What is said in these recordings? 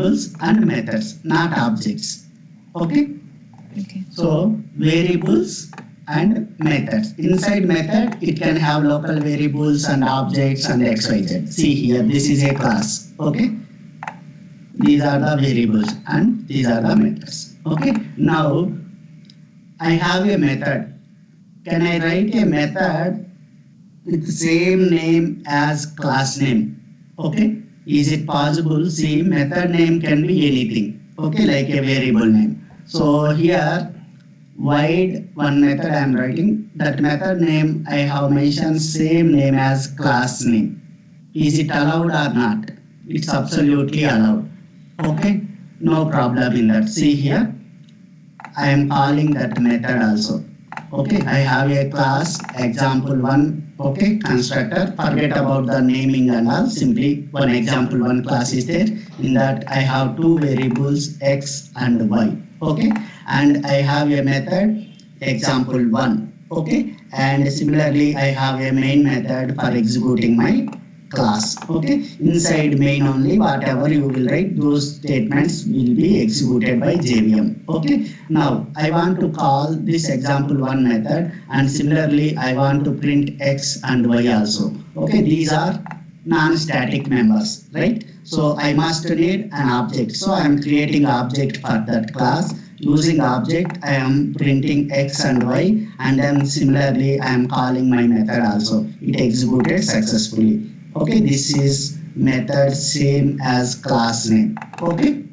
variables and methods, not objects. Okay? So variables and methods. Inside method, it can have local variables and objects and XYZ. See here, this is a class. Okay? These are the variables and these are the methods. Okay? Now, I have a method. Can I write a method with the same name as class name? Okay? Is it possible? See, method name can be anything. Okay, like a variable name. So here, void one method I am writing. That method name I have mentioned same name as class name. Is it allowed or not? It's absolutely allowed. Okay, no problem in that. See here, I am calling that method also. Okay, I have a class example1. Okay, constructor. Forget about the naming and all. Simply one example1 class is there. In that I have two variables x and y. Okay, and I have a method example1. Okay, and similarly I have a main method for executing my class. Okay, inside main only whatever you will write, those statements will be executed by JVM. Okay, now I want to call this example1 method, and similarly I want to print x and y also. Okay, these are non-static members, right? So I must need an object. So I am creating object for that class. Using object, I am printing x and y, and then similarly I am calling my method also. It executed successfully. Okay, this is method same as class name. Okay,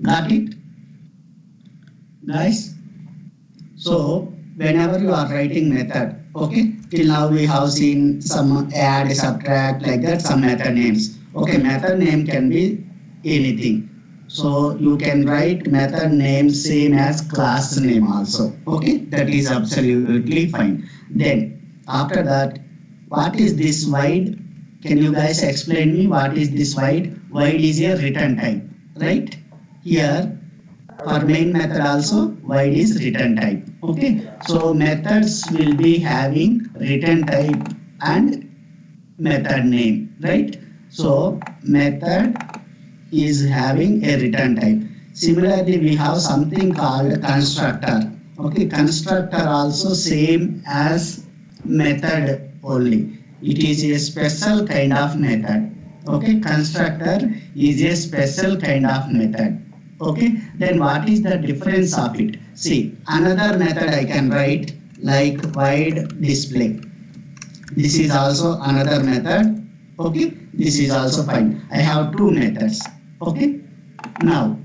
got it, guys? So whenever you are writing method, okay, till now we have seen some add, subtract, like that, some method names. Okay, method name can be anything. So you can write method name same as class name also. Okay, that is absolutely fine. Then after that, what is this void? Can you guys explain me what is this void? Void is a return type, right? Here for main method also void is return type. Okay, so methods will be having return type and method name, right? So method is having a return type. Similarly, we have something called constructor. Okay, constructor also same as method only. It is a special kind of method. Okay, constructor is a special kind of method. Okay, then what is the difference of it? See, another method I can write like void display. This is also another method. Okay, this is also fine. I have two methods. Okay, now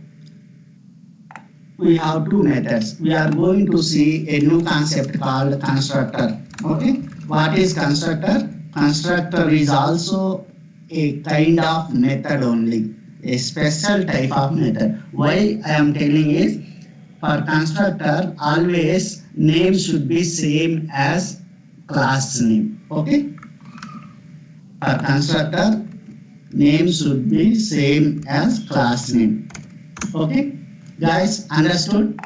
we have two methods. We are going to see a new concept called constructor. Okay, what is constructor? Constructor is also a kind of method only, a special type of method. Why I am telling is, for constructor always name should be same as class name. Okay, for constructor name should be same as class name. Okay, guys, understood?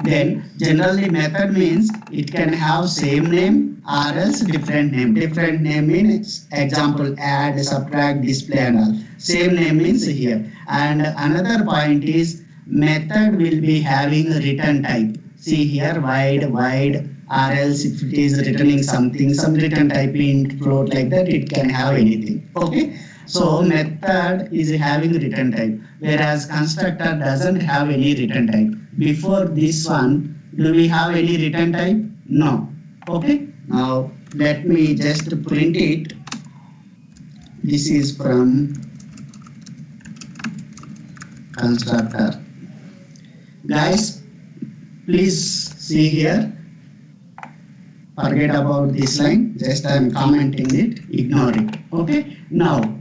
Then generally method means it can have same name or else different name. Different name means example add, subtract, display and all. Same name means here. And another point is method will be having a return type. See here void, or else if it is returning something, some return type int, float, like that, it can have anything. Okay, so method is having return type, whereas constructor doesn't have any return type. Before this one, do we have any return type? No. Okay, now let me just print it. This is from constructor. Guys, please see here. Forget about this line, just I am commenting it, ignore it. Okay, now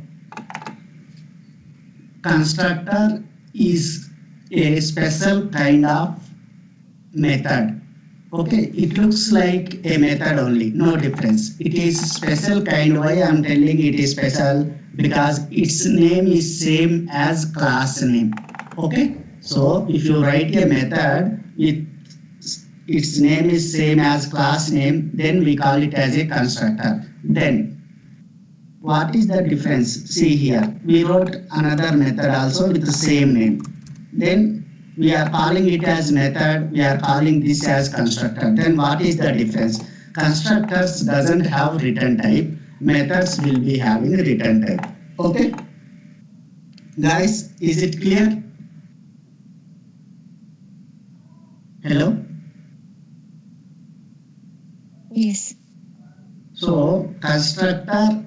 constructor is a special kind of method. Okay, it looks like a method only, no difference. It is special kind. Why I am telling it is special? Because its name is same as class name. Okay, so if you write a method with its name is same as class name, then we call it as a constructor. Then what is the difference? See here, we wrote another method also with the same name. Then we are calling it as method, we are calling this as constructor. Then what is the difference? Constructors doesn't have return type, methods will be having return type. Okay? Guys, is it clear? Hello? Yes. So constructor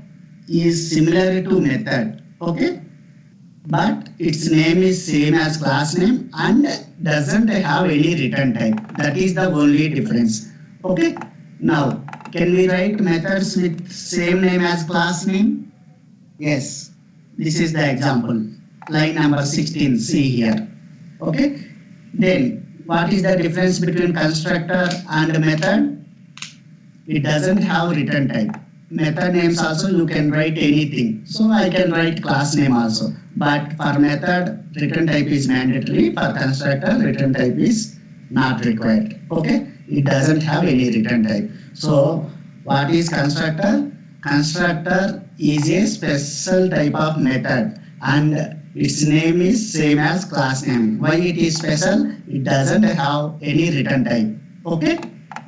is similar to method, okay? But its name is same as class name and doesn't have any return type. That is the only difference. Okay? Now, can we write methods with same name as class name? Yes. This is the example. Line number 16, see here. Okay? Then, what is the difference between constructor and method? It doesn't have return type. Method names also you can write anything. So I can write class name also. But for method, return type is mandatory. For constructor, return type is not required. Okay? It doesn't have any return type. So what is constructor? Constructor is a special type of method and its name is same as class name. Why it is special? It doesn't have any return type. Okay?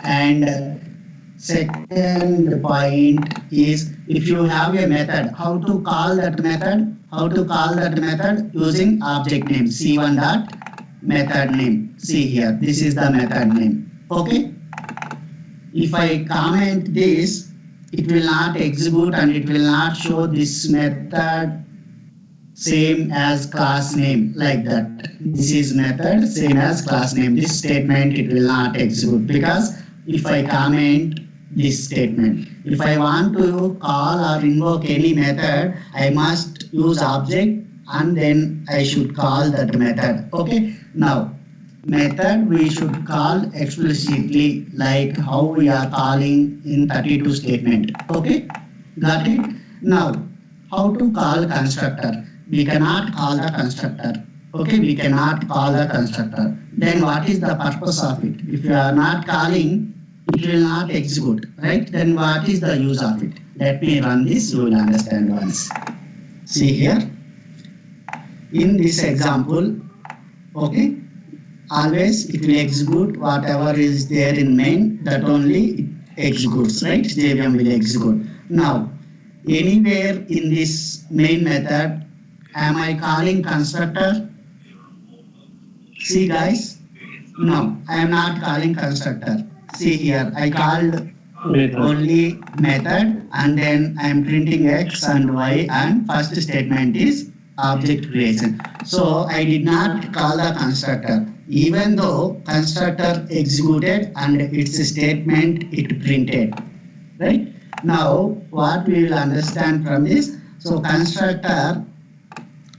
And second point is if you have a method, how to call that method? How to call that method? Using object name c1 dot method name. See here, this is the method name. Okay? If I comment this, it will not execute and it will not show this method same as class name like that. This is method same as class name. This statement it will not execute because if I comment this statement, if I want to call or invoke any method, I must use object and then I should call that method. Okay? Now, method we should call explicitly like how we are calling in 32 statement. Okay? Got it? Now, how to call constructor? We cannot call the constructor. Okay? We cannot call the constructor. Then what is the purpose of it? If you are not calling, it will not execute, right? Then what is the use of it? Let me run this, you will understand once. See here, in this example, okay, always it will execute whatever is there in main, that only it executes, right? JVM will execute. Now, anywhere in this main method, am I calling constructor? See guys, no, I am not calling constructor. See here, I called only method and then I am printing x and y and first statement is object creation. So I did not call the constructor even though constructor executed and its statement it printed. Right? Now what we will understand from this, so constructor,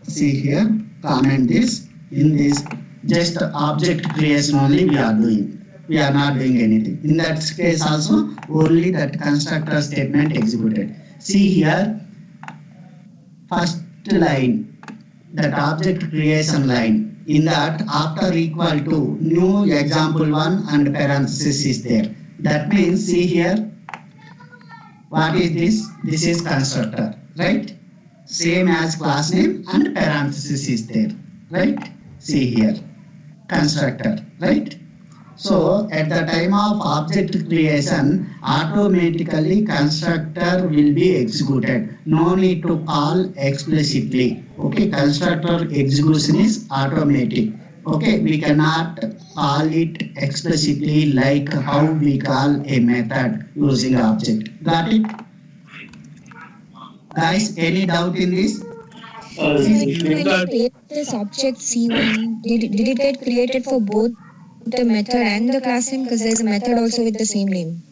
see here, comment this, in this just object creation only we are doing. We are not doing anything. In that case also, only that constructor statement executed. See here, first line, that object creation line. In that, after equal to, new example 1 and parenthesis is there. That means, see here, what is this? This is constructor, right? Same as class name and parenthesis is there, right? See here, constructor, right? So at the time of object creation, automatically constructor will be executed. No need to call explicitly. Okay, constructor execution is automatic. Okay, we cannot call it explicitly like how we call a method using object. Got it? Guys, any doubt in this? When you create this object C1, did it get created for both the method and the class name? Because there's a method also with the same name.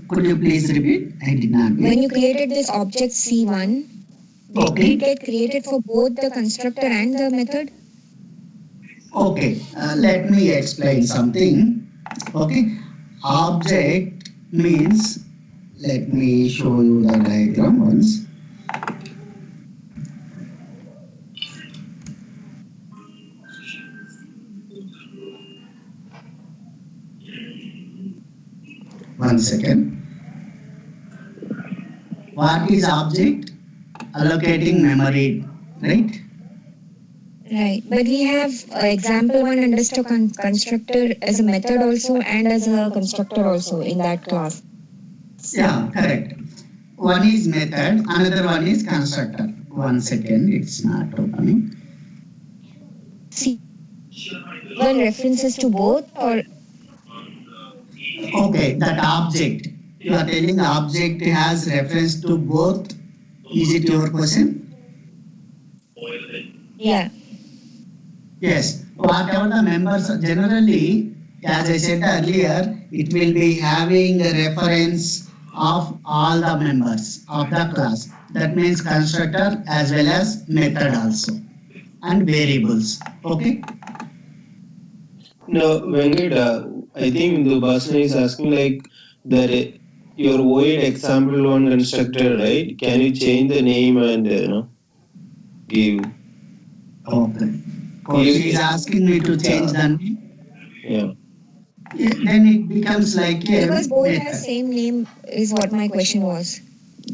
Could you please repeat? I did not get. When you created this object C1, did it get created for both the constructor and the method? Okay, let me explain something. Okay, object means, let me show you the diagram once. One second. What is object? allocating memory, right? Right. But we have example one understood constructor as a method also and as a constructor also in that class. Yeah, correct. One is method, another one is constructor. 1 second, it's not opening. See, one references to both or Okay, that object. You are telling the object has reference to both. Is it your question? yeah. Yes. Whatever the members generally, as I said earlier, it will be having a reference of all the members of the class. That means constructor as well as method also and variables. Okay. No, Venkat, I think the person is asking like that your void example one constructor, right? Can you change the name and give? Okay. Oh, she is asking me to change the name. Yeah. Then it becomes like a Because both method. have same name is what my question was.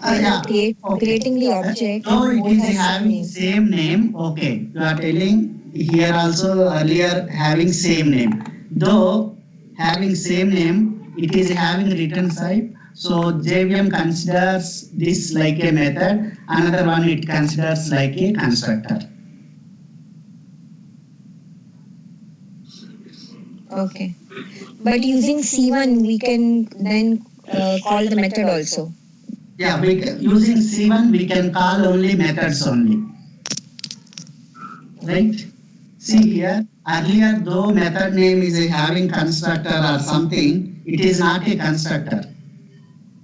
Yeah. Creating the object. No, it both is have having same name. Okay, you are telling here also earlier having same name. Though having same name, it is having written type. So JVM considers this like a method. Another one it considers like a constructor. Okay. But using C1, we can then call the method also. Yeah, using C1 we can call only methods only. Right? See here, earlier though method name is having constructor or something, it is not a constructor.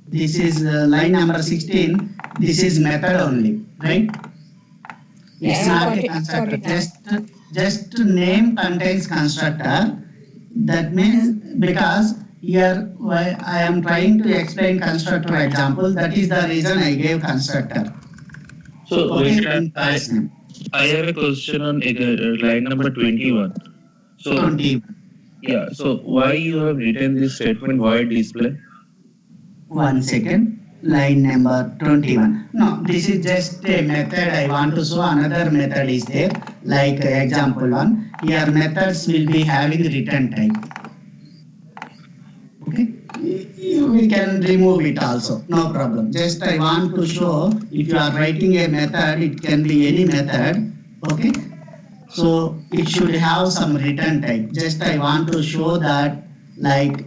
This is line number 16, this is method only, right? It's not a constructor, just name contains constructor. That means because here I am trying to explain constructor example, that is the reason I gave constructor. So, Okay, I have a question on line number 21. So, 20. yeah, so why you have written this statement void display? 1 second, line number 21. No, this is just a method I want to show. Another method is there, like example 1. Here methods will be having return type. Okay, we can remove it also, no problem. Just I want to show if you are writing a method, it can be any method. Okay, so it should have some return type. Just I want to show that like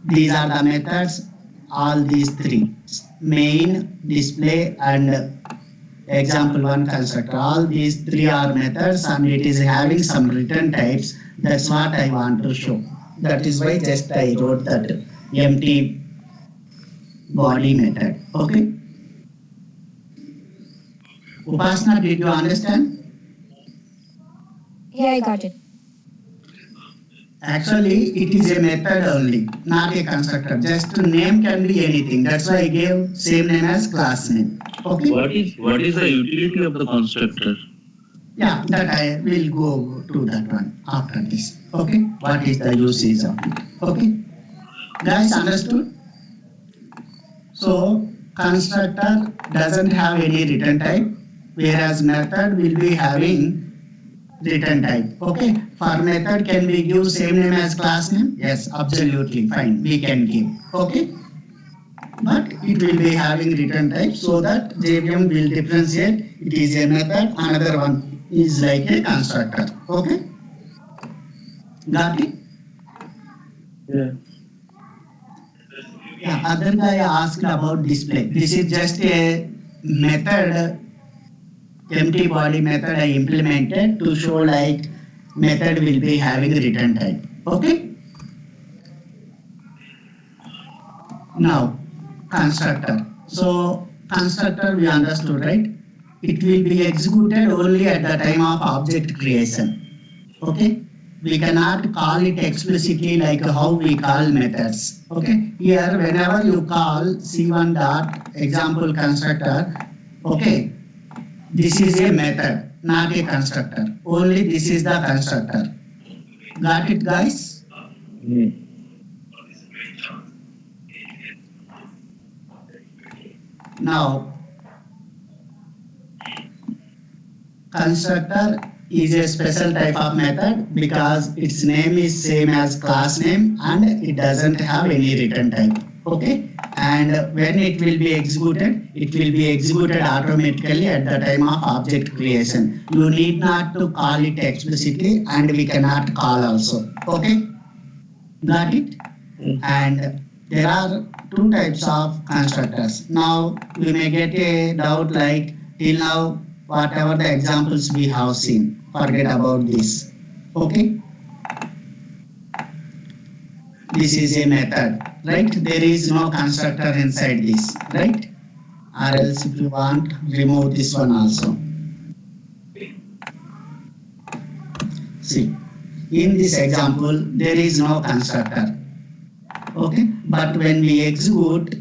these are the methods, all these three: main, display, and example 1 constructor. All these three are methods and it is having some return types. That's what I want to show. That is why just I wrote that empty body method. Okay. Upasana, did you understand? Yeah, I got it. Actually, it is a method only, not a constructor. Just name can be anything. That's why I gave same name as class name. Okay. What is the utility of the constructor? Yeah, that I will go to that one after this. Okay. What is the usage of it? Okay. Guys, understood? So constructor doesn't have any return type, whereas method will be having return type. Okay. For method, can we give same name as class name? Yes, absolutely fine. We can give. Okay. But it will be having return type so that JVM will differentiate. It is a method. Another one is like a constructor. Okay. Got it? Yeah. Yeah. Other guy asked about display. This is just a method, empty body method I implemented to show like method will be having return type. Okay. Now constructor. So constructor we understood, right? It will be executed only at the time of object creation. Okay. We cannot call it explicitly like how we call methods. Okay. Here whenever you call C1 dot example constructor, okay, this is a method, not a constructor. Only this is the constructor. Got it, guys? Now, constructor is a special type of method because its name is same as class name and it doesn't have any return type. Okay, and when it will be executed automatically at the time of object creation. You need not to call it explicitly and we cannot call also. Okay, got it? And there are two types of constructors. Now we may get a doubt like till now whatever the examples we have seen, forget about this. Okay, this is a method, right? There is no constructor inside this, right? Or else if you want, remove this one also. See, in this example there is no constructor. Okay, but when we execute,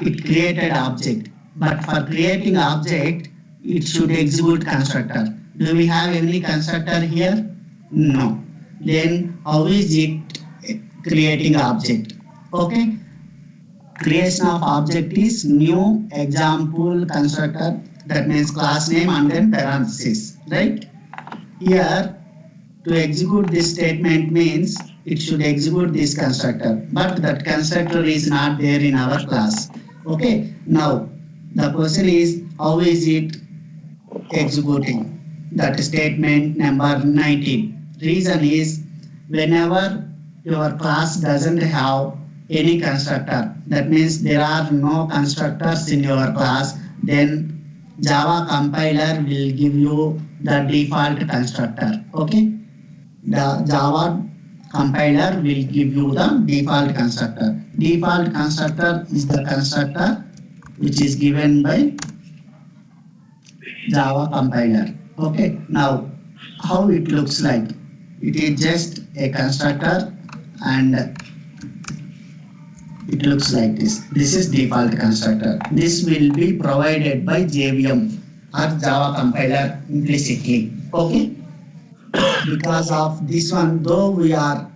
it created object. But for creating object, it should execute constructor. Do we have any constructor here? No. Then how is it creating object? Okay, creation of object is new example constructor, that means class name and then parenthesis, right? Here to execute this statement means it should execute this constructor, but that constructor is not there in our class. Okay, now the question is how is it executing that statement number 19. Reason is whenever your class doesn't have any constructor, that means there are no constructors in your class, then Java compiler will give you the default constructor. Okay, the Java compiler will give you the default constructor. Default constructor is the constructor which is given by Java compiler. Okay, now how it looks like? It is just a constructor and it looks like this. This is default constructor. This will be provided by JVM or Java compiler implicitly. Okay, because of this one, though we are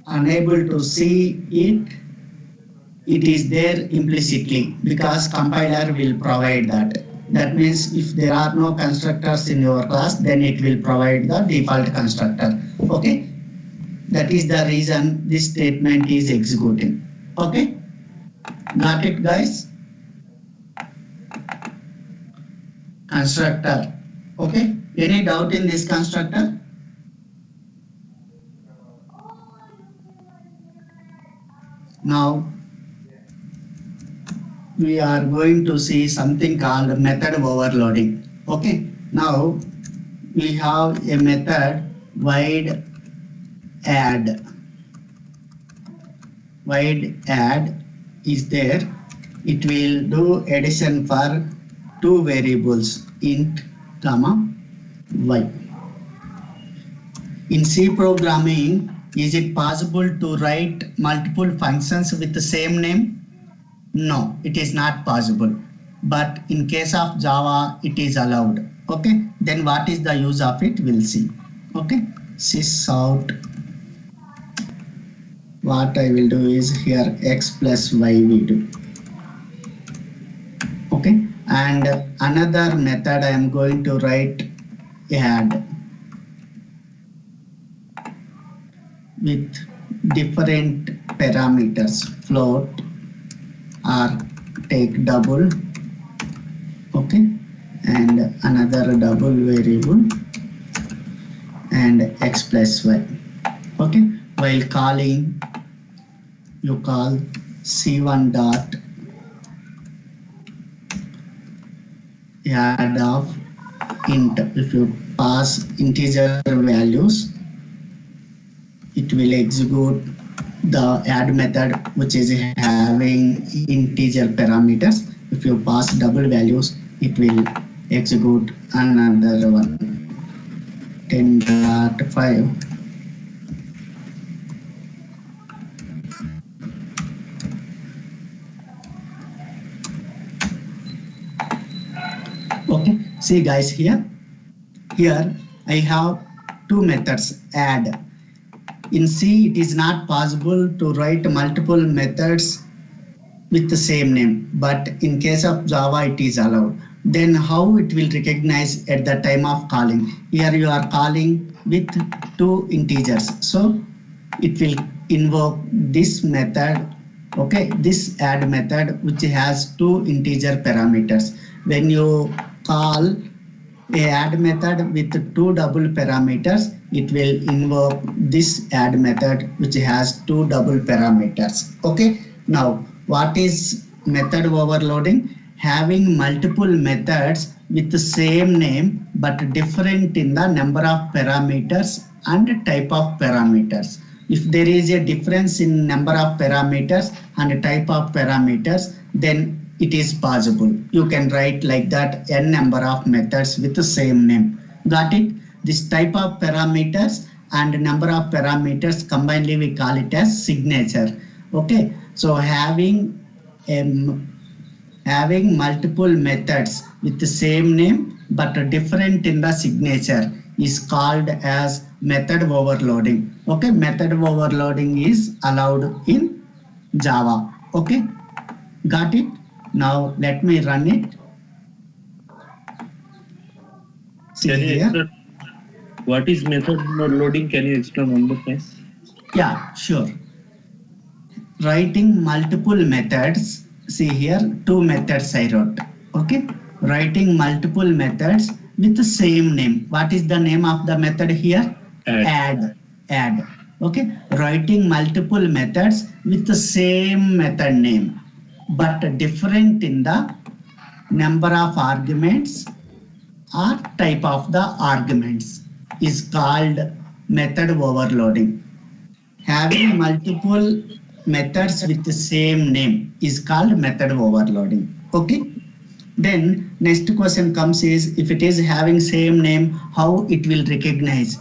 unable to see it, it is there implicitly because compiler will provide that. That means if there are no constructors in your class, then it will provide the default constructor. Okay, that is the reason this statement is executing. Okay, got it guys? Constructor. Okay, any doubt in this constructor? Now we are going to see something called method overloading. Okay, now we have a method void add. Void add is there. It will do addition for two variables, int comma y. In C programming, is it possible to write multiple functions with the same name? No, it is not possible. But in case of Java, it is allowed. Okay, then what is the use of it? We'll see. Okay, sysoout. What I will do is here x plus y we do. Okay, and another method I am going to write add with different parameters, float or take double, okay, and another double variable and x plus y. Okay, while calling, you call c1 dot add of int. If you pass integer values, it will execute the add method which is having integer parameters. If you pass double values, it will execute another one, 10.5. Okay, see guys, here I have two methods add. In C, it is not possible to write multiple methods with the same name, but in case of Java, it is allowed. then how it will recognize at the time of calling? Here you are calling with two integers, so it will invoke this method, okay, this add method which has two integer parameters. When you call a add method with two double parameters, it will invoke this add method which has two double parameters. Okay, now what is method overloading? Having multiple methods with the same name but different in the number of parameters and type of parameters. If there is a difference in number of parameters and type of parameters, then it is possible. You can write like that n number of methods with the same name. Got it? This type of parameters and number of parameters combinedly we call it as signature. Okay, so having multiple methods with the same name but different in the signature is called as method overloading. Okay, method overloading is allowed in Java. Okay, got it? Now let me run it. See Can you here. explain what is method overloading? Can you explain one more time? Yeah, sure. Writing multiple methods. See here, two methods I wrote. Okay, writing multiple methods with the same name. What is the name of the method here? Add. Okay, writing multiple methods with the same method name but different in the number of arguments or type of the arguments is called method overloading. Having multiple methods with the same name is called method overloading. Okay, then next question comes is, if it is having same name, how it will recognize,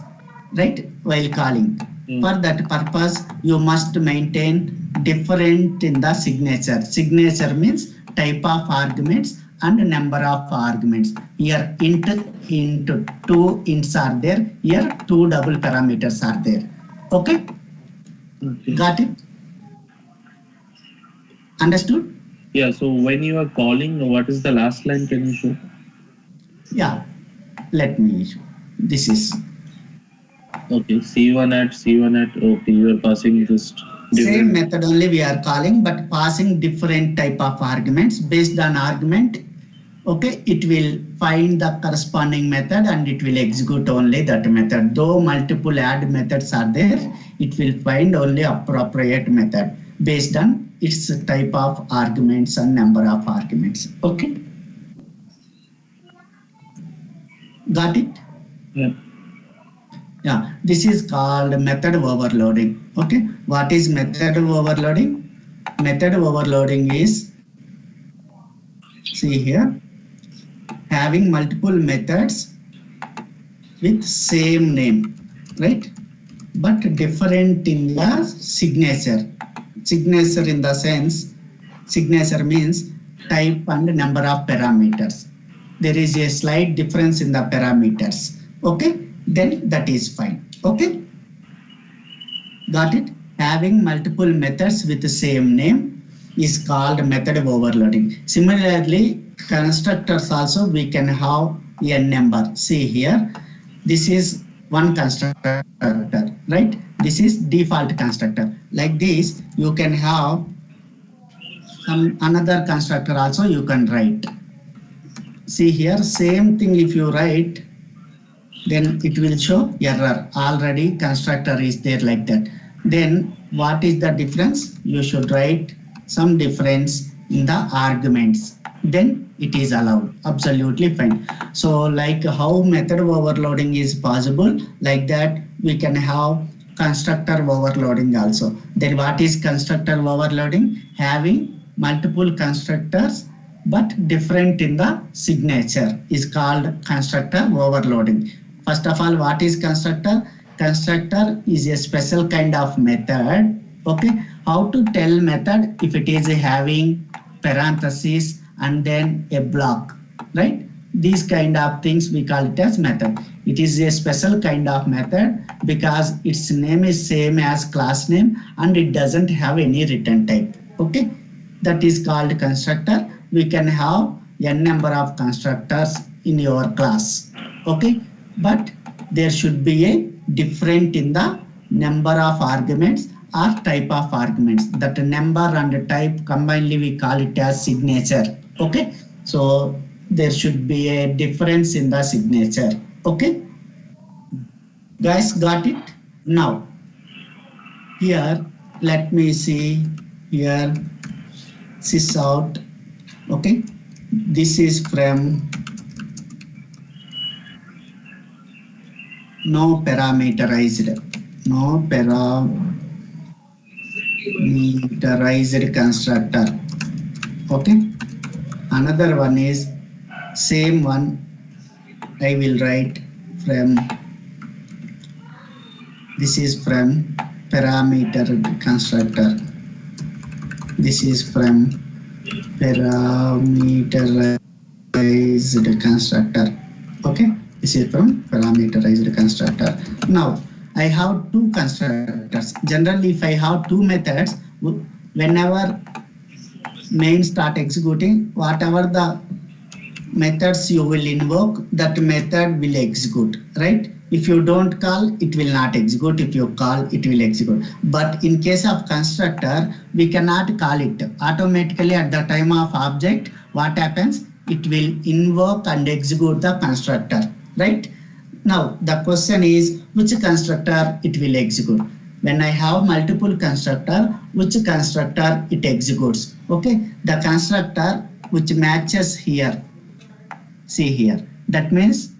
right, while calling. For that purpose you must maintain different in the signature. Signature means type of arguments and number of arguments. Here int, two ints are there, here two double parameters are there. Okay, got it? Understood? Yeah, so when you are calling, what is the last line? Can you show? Yeah, let me show. This is Okay, C1 at, okay, you are passing this same method only we are calling, but passing different type of arguments. Based on argument, okay, it will find the corresponding method and it will execute only that method. Though multiple add methods are there, it will find only appropriate method based on its type of arguments and number of arguments. Okay, got it? Yeah. Yeah, this is called method overloading. Okay, what is method overloading? Method overloading is, see here, having multiple methods with same name, right, but different in the signature. Signature in the sense, signature means type and number of parameters. There is a slight difference in the parameters. Okay, then that is fine. Okay, got it? Having multiple methods with the same name is called method overloading. Similarly, constructors also we can have a number. See here, this is one constructor, right? This is default constructor. Like this, you can have some another constructor also you can write. See here, same thing if you write, then it will show error. Already constructor is there like that. Then what is the difference? You should write some difference in the arguments. Then it is allowed. Absolutely fine. So like how method overloading is possible, like that we can have constructor overloading also. Then what is constructor overloading? Having multiple constructors but different in the signature is called constructor overloading. First of all, what is constructor? Constructor is a special kind of method. Okay, how to tell method if it is having parentheses and then a block, right? These kind of things we call it as method. It is a special kind of method because its name is same as class name and it doesn't have any return type. Okay, that is called constructor. We can have n number of constructors in your class. Okay, but there should be a different in the number of arguments or type of arguments. That number and type combinedly we call it as signature. Okay, so there should be a difference in the signature. Okay, guys, got it? Now here let me see here sysoout. Okay, this is from no parameterized constructor. Okay, another one is same one. I will write from this is from parameter constructor. This is from parameterized constructor. Okay, this is from parameterized constructor. Now I have two constructors. Generally, if I have two methods, whenever main start executing, whatever the methods you will invoke, that method will execute, right? If you don't call, it will not execute. If you call, it will execute. But in case of constructor, we cannot call it. Automatically at the time of object, what happens? It will invoke and execute the constructor, right? Now the question is, which constructor it will execute? When I have multiple constructor, which constructor it executes? Okay, the constructor which matches here. See here, that means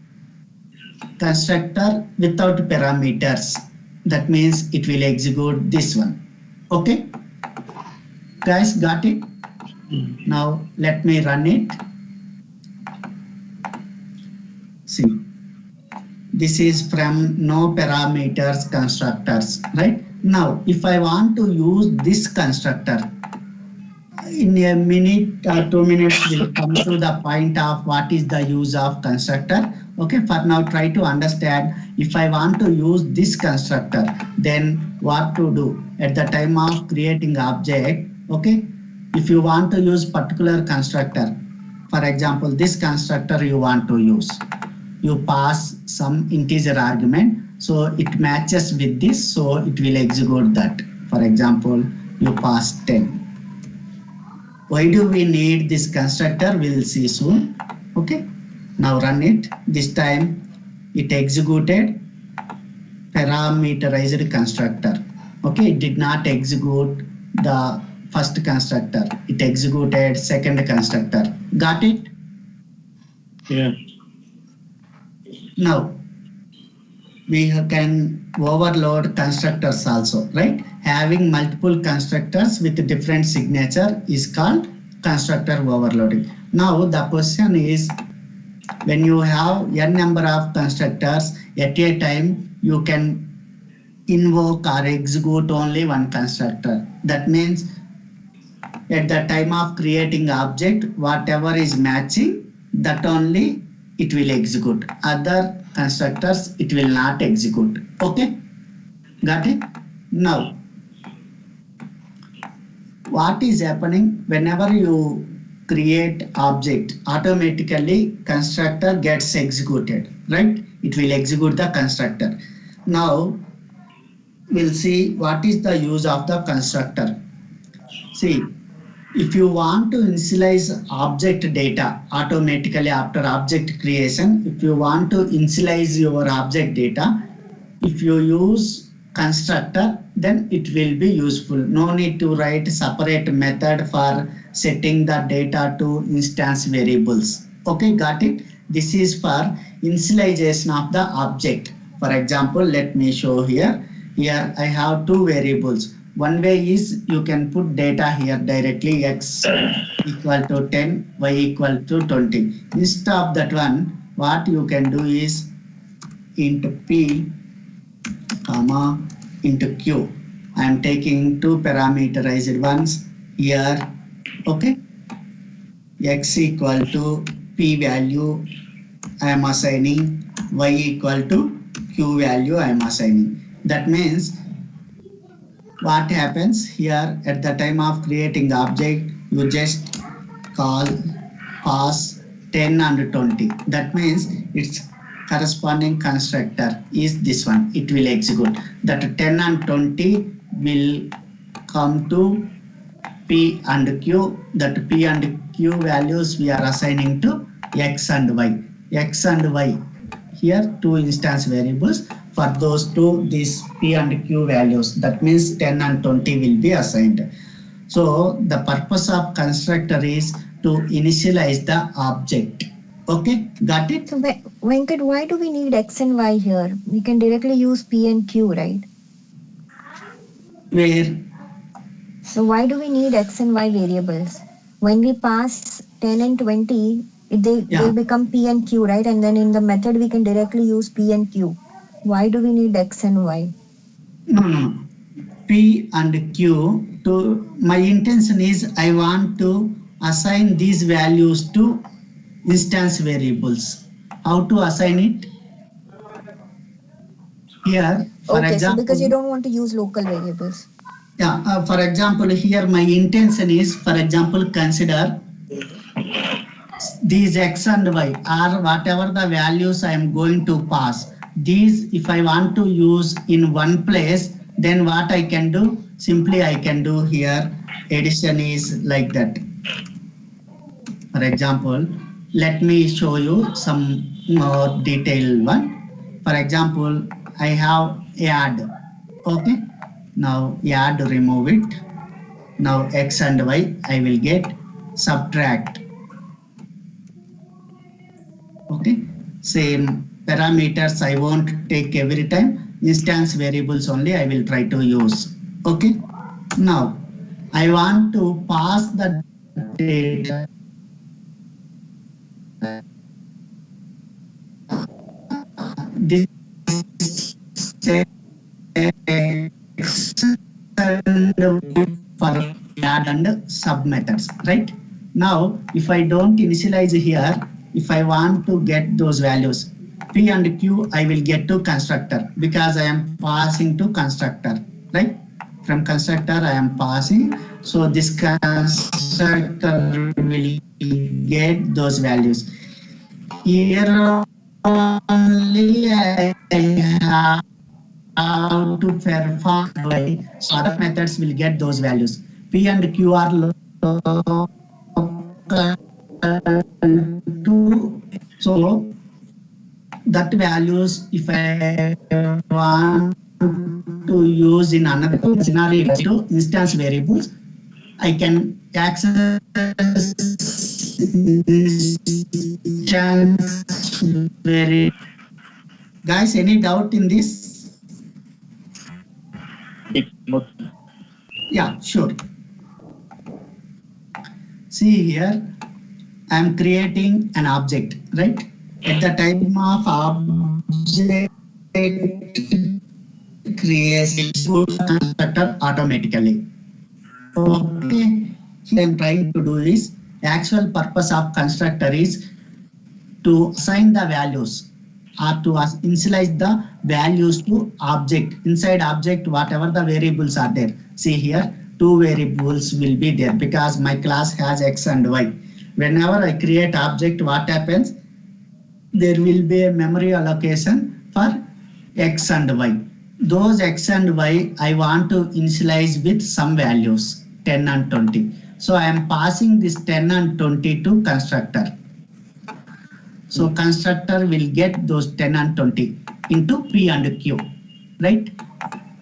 constructor without parameters. That means it will execute this one. Okay, guys, got it? Now let me run it. See, this is from no parameters constructors, right? Now if I want to use this constructor, in a minute or 2 minutes we'll come to the point of what is the use of constructor. Okay, for now try to understand. If I want to use this constructor, then what to do at the time of creating object? Okay, if you want to use particular constructor, for example this constructor you want to use, you pass some integer argument, so it matches with this, so it will execute that. For example, you pass 10. Why do we need this constructor? We'll see soon. Okay, now run it. This time it executed parameterized constructor. Okay, it did not execute the first constructor. It executed second constructor. Got it? Yeah. Now we can overload constructors also, right? Having multiple constructors with different signature is called constructor overloading. Now the question is, when you have n number of constructors at a time, you can invoke or execute only one constructor. That means at the time of creating object, whatever is matching, that only it will execute. Other constructors it will not execute. Okay, got it? Now what is happening? Whenever you create object, automatically constructor gets executed, right? It will execute the constructor. Now we'll see what is the use of the constructor. See, if you want to initialize object data automatically after object creation, if you want to initialize your object data, if you use constructor, then it will be useful. No need to write separate method for setting the data to instance variables. Okay, got it? This is for initialization of the object. For example, let me show here. Here I have two variables. One way is you can put data here directly, x equal to 10, y equal to 20. Instead of that one, what you can do is int p comma into q. I am taking two parameterized ones here. Okay, x equal to p value I am assigning, y equal to q value I am assigning. That means what happens here at the time of creating object, you just call pass 10 and 20. That means its corresponding constructor is this one. It will execute. That 10 and 20 will come to P and Q. That P and Q values we are assigning to X and Y. X and Y. Here two instance variables. For those two, these P and Q values. That means 10 and 20 will be assigned. So the purpose of constructor is to initialize the object. Okay, got it? So Venkat, why do we need X and Y here? We can directly use P and Q, right? Where? So why do we need X and Y variables? When we pass 10 and 20, they become P and Q, right? And then in the method, we can directly use P and Q. Why do we need X and Y? No. P and Q. My intention is I want to assign these values to instance variables. How to assign it? Here, for example. So because you don't want to use local variables. Yeah, for example, here my intention is, for example, consider these X and Y or whatever the values I am going to pass. These, if I want to use in one place, then what I can do? Simply I can do here, addition is like that. For example, let me show you some more detailed one. For example, I have add. Okay. Now add, remove it. Now X and Y, I will get subtract. Okay. Same parameters I won't take every time. Instance variables only I will try to use. Okay. Now I want to pass the data. This for add and sub methods, right? Now, if I don't initialize here, if I want to get those values, P and Q, I will get to constructor because I am passing to constructor, right? From constructor, I am passing. So this constructor will get those values. Here only I have how to perform Y. So other methods will get those values. P and Q are local to, so that values if I want to use in another scenario to instance variables, I can access instance variable. Guys, any doubt in this? Yeah, sure. See here, I am creating an object, right? At the time of object creation, constructor automatically. Okay, I am trying to do is actual purpose of constructor is to assign the values or to initialize the values to object. Inside object, whatever the variables are there. See here, two variables will be there because my class has X and Y. Whenever I create object, what happens? There will be a memory allocation for X and Y. Those X and Y, I want to initialize with some values, 10 and 20. So I am passing this 10 and 20 to constructor. So constructor will get those 10 and 20 into P and Q, right?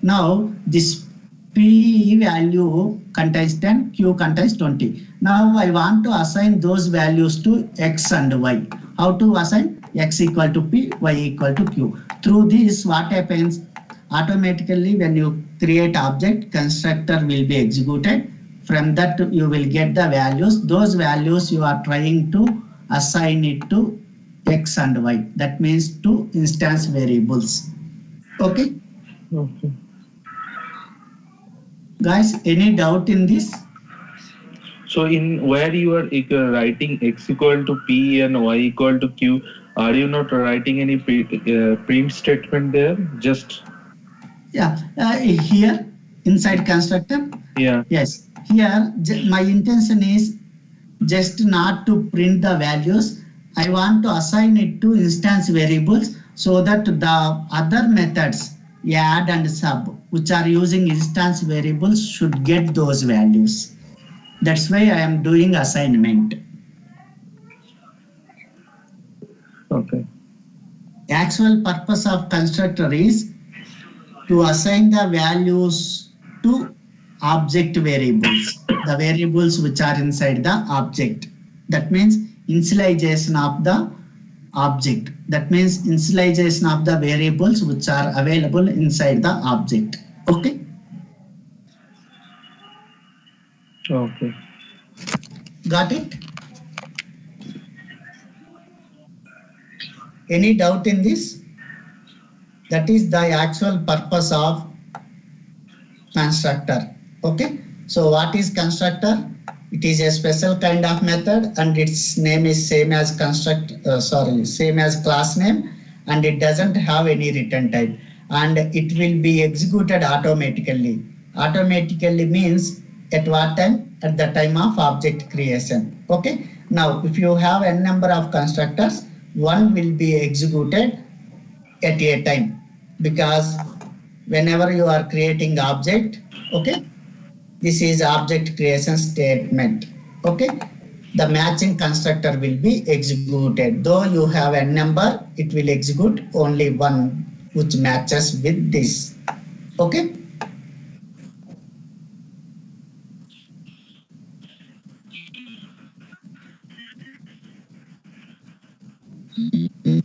Now this P value contains 10, Q contains 20. Now I want to assign those values to X and Y. How to assign? X equal to P, Y equal to Q. Through this, what happens? Automatically when you create object, constructor will be executed. From that you will get the values. Those values you are trying to assign it to X and Y. That means two instance variables. Okay? Okay. Guys, any doubt in this? So in where you are writing X equal to P and Y equal to Q, are you not writing any print statement there? Just here inside constructor. Yeah. Yes. Here my intention is just not to print the values. I want to assign it to instance variables so that the other methods, add and sub, which are using instance variables, should get those values. That's why I am doing assignment. Okay. Actual purpose of constructor is to assign the values to object variables, the variables which are inside the object. That means initialization of the object. That means initialization of the variables which are available inside the object. Okay. Okay. Got it? Any doubt in this? That is the actual purpose of constructor. Okay. So what is constructor? It is a special kind of method and its name is same as same as class name, and it doesn't have any return type, and it will be executed automatically. Automatically means at what time? At the time of object creation. Okay. Now if you have n number of constructors, one will be executed at a time, because whenever you are creating object, okay, this is object creation statement. Okay, the matching constructor will be executed. Though you have a number, it will execute only one which matches with this. Okay.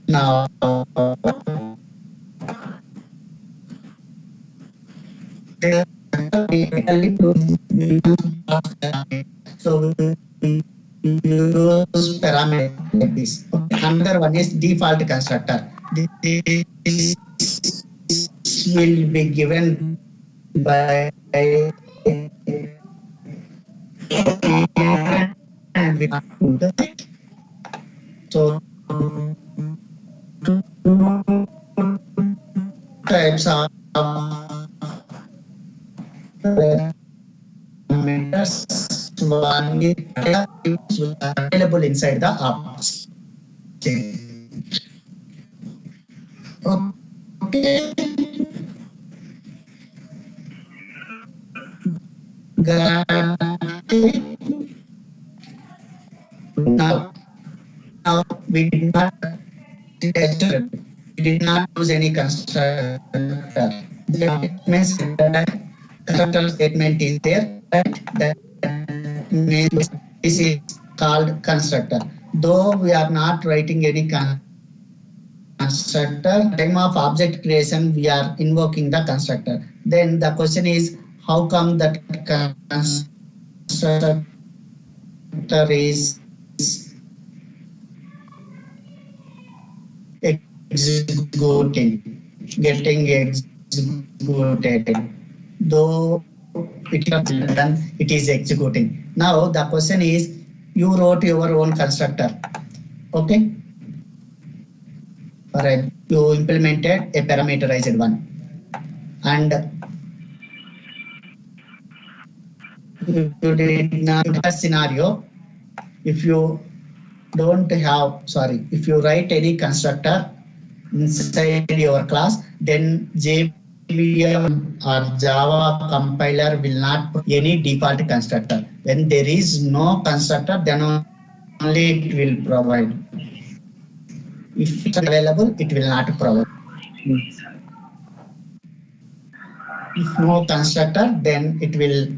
Now so we use parameter like this. Another one is default constructor. This will be given by so types of parameters available inside the object. Okay. Now we did not use any constructor. That means constructor statement is there, right? That means this is called constructor. Though we are not writing any constructor, time of object creation we are invoking the constructor. Then the question is, how come that constructor is getting executed, though it is executing. Now the question is, you wrote your own constructor. Okay. Alright, you implemented a parameterized one, and you did not have a scenario. If you if you write any constructor inside your class, then JVM or Java compiler will not put any default constructor. When there is no constructor, then only it will provide. If it's available, it will not provide. If no constructor, then it will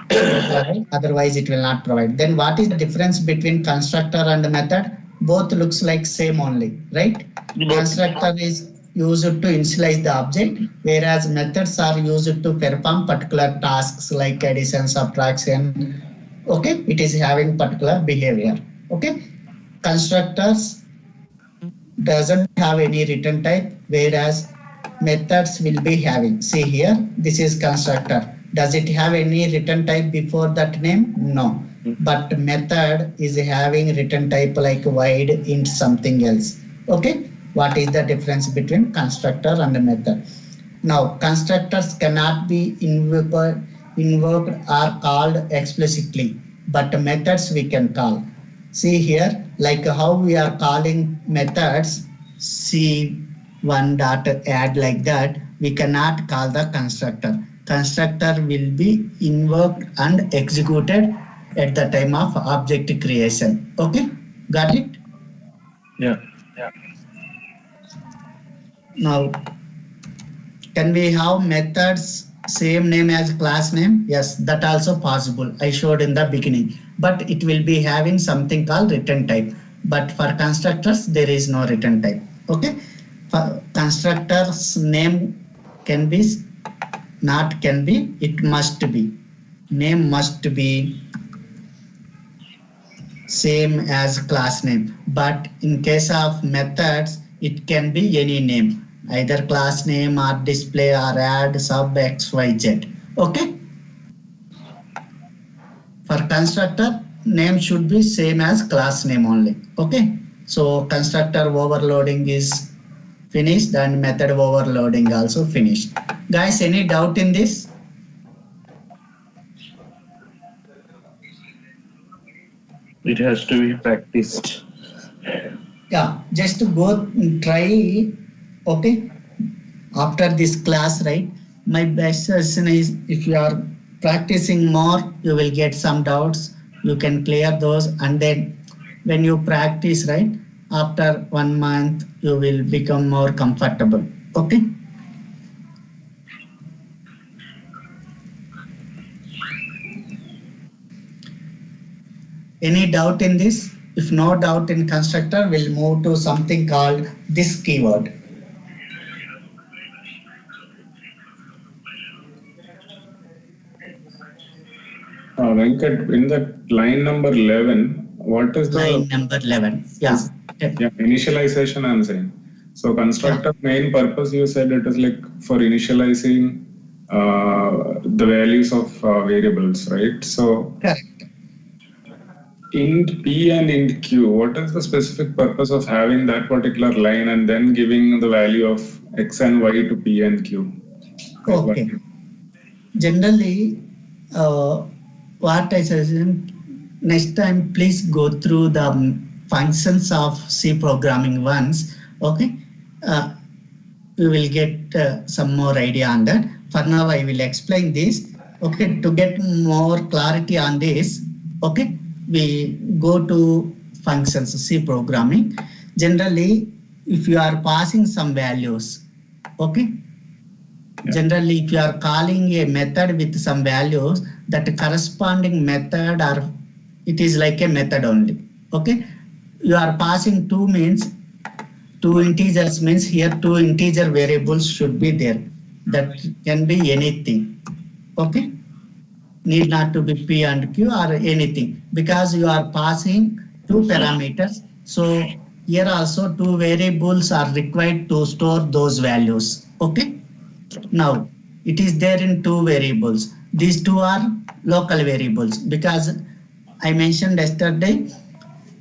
provide, otherwise it will not provide. Then what is the difference between constructor and method? Both looks like same only, right? Constructor is used to initialize the object, whereas methods are used to perform particular tasks like addition, subtraction. Okay, it is having particular behavior. Okay, constructors doesn't have any return type, whereas methods will be having. See here, this is constructor. Does it have any return type before that name? No. But method is having return type like void, int, something else. Okay. What is the difference between constructor and method? Now, constructors cannot be invoked or called explicitly. but methods we can call. See here, like how we are calling methods, C1 dot add like that, we cannot call the constructor. Constructor will be invoked and executed at the time of object creation. Okay, got it? Yeah. Now, can we have methods same name as class name? Yes, that also possible. I showed in the beginning, but it will be having something called return type. But for constructors, there is no return type. Okay, for constructors name can be, not can be, it must be. Name must be same as class name. But in case of methods, it can be any name, either class name or display or add sub xyz. Okay. For constructor, name should be same as class name only. Okay. So constructor overloading is finished and method overloading also finished. Guys, any doubt in this? It has to be practiced. Yeah, just to go try. Okay, after this class, right? My best suggestion is if you are practicing more, you will get some doubts. You can clear those, and then when you practice, right? After 1 month, you will become more comfortable. Okay. Any doubt in this? If no doubt in constructor, we'll move to something called this keyword. Venkat, in the line number 11, what is the line number 11? Yeah. Yeah, initialization I'm saying. So constructor main purpose, you said it is like for initializing the values of variables, right? So correct. Int P and int Q, what is the specific purpose of having that particular line and then giving the value of X and Y to P and Q? Okay. Generally, what I suggest, next time please go through the functions of C programming once. Okay. We will get some more idea on that. For now, I will explain this. Okay. To get more clarity on this, okay, we go to functions, C programming. Generally, if you are passing some values, okay. Yeah. Generally, if you are calling a method with some values, that corresponding method or it is like a method only. Okay. You are passing 2 means 2 integers means here 2 integer variables should be there. That can be anything. Okay. Need not to be P and Q or anything because you are passing 2 parameters. So here also 2 variables are required to store those values. Okay. Now it is there in 2 variables. These 2 are local variables because I mentioned yesterday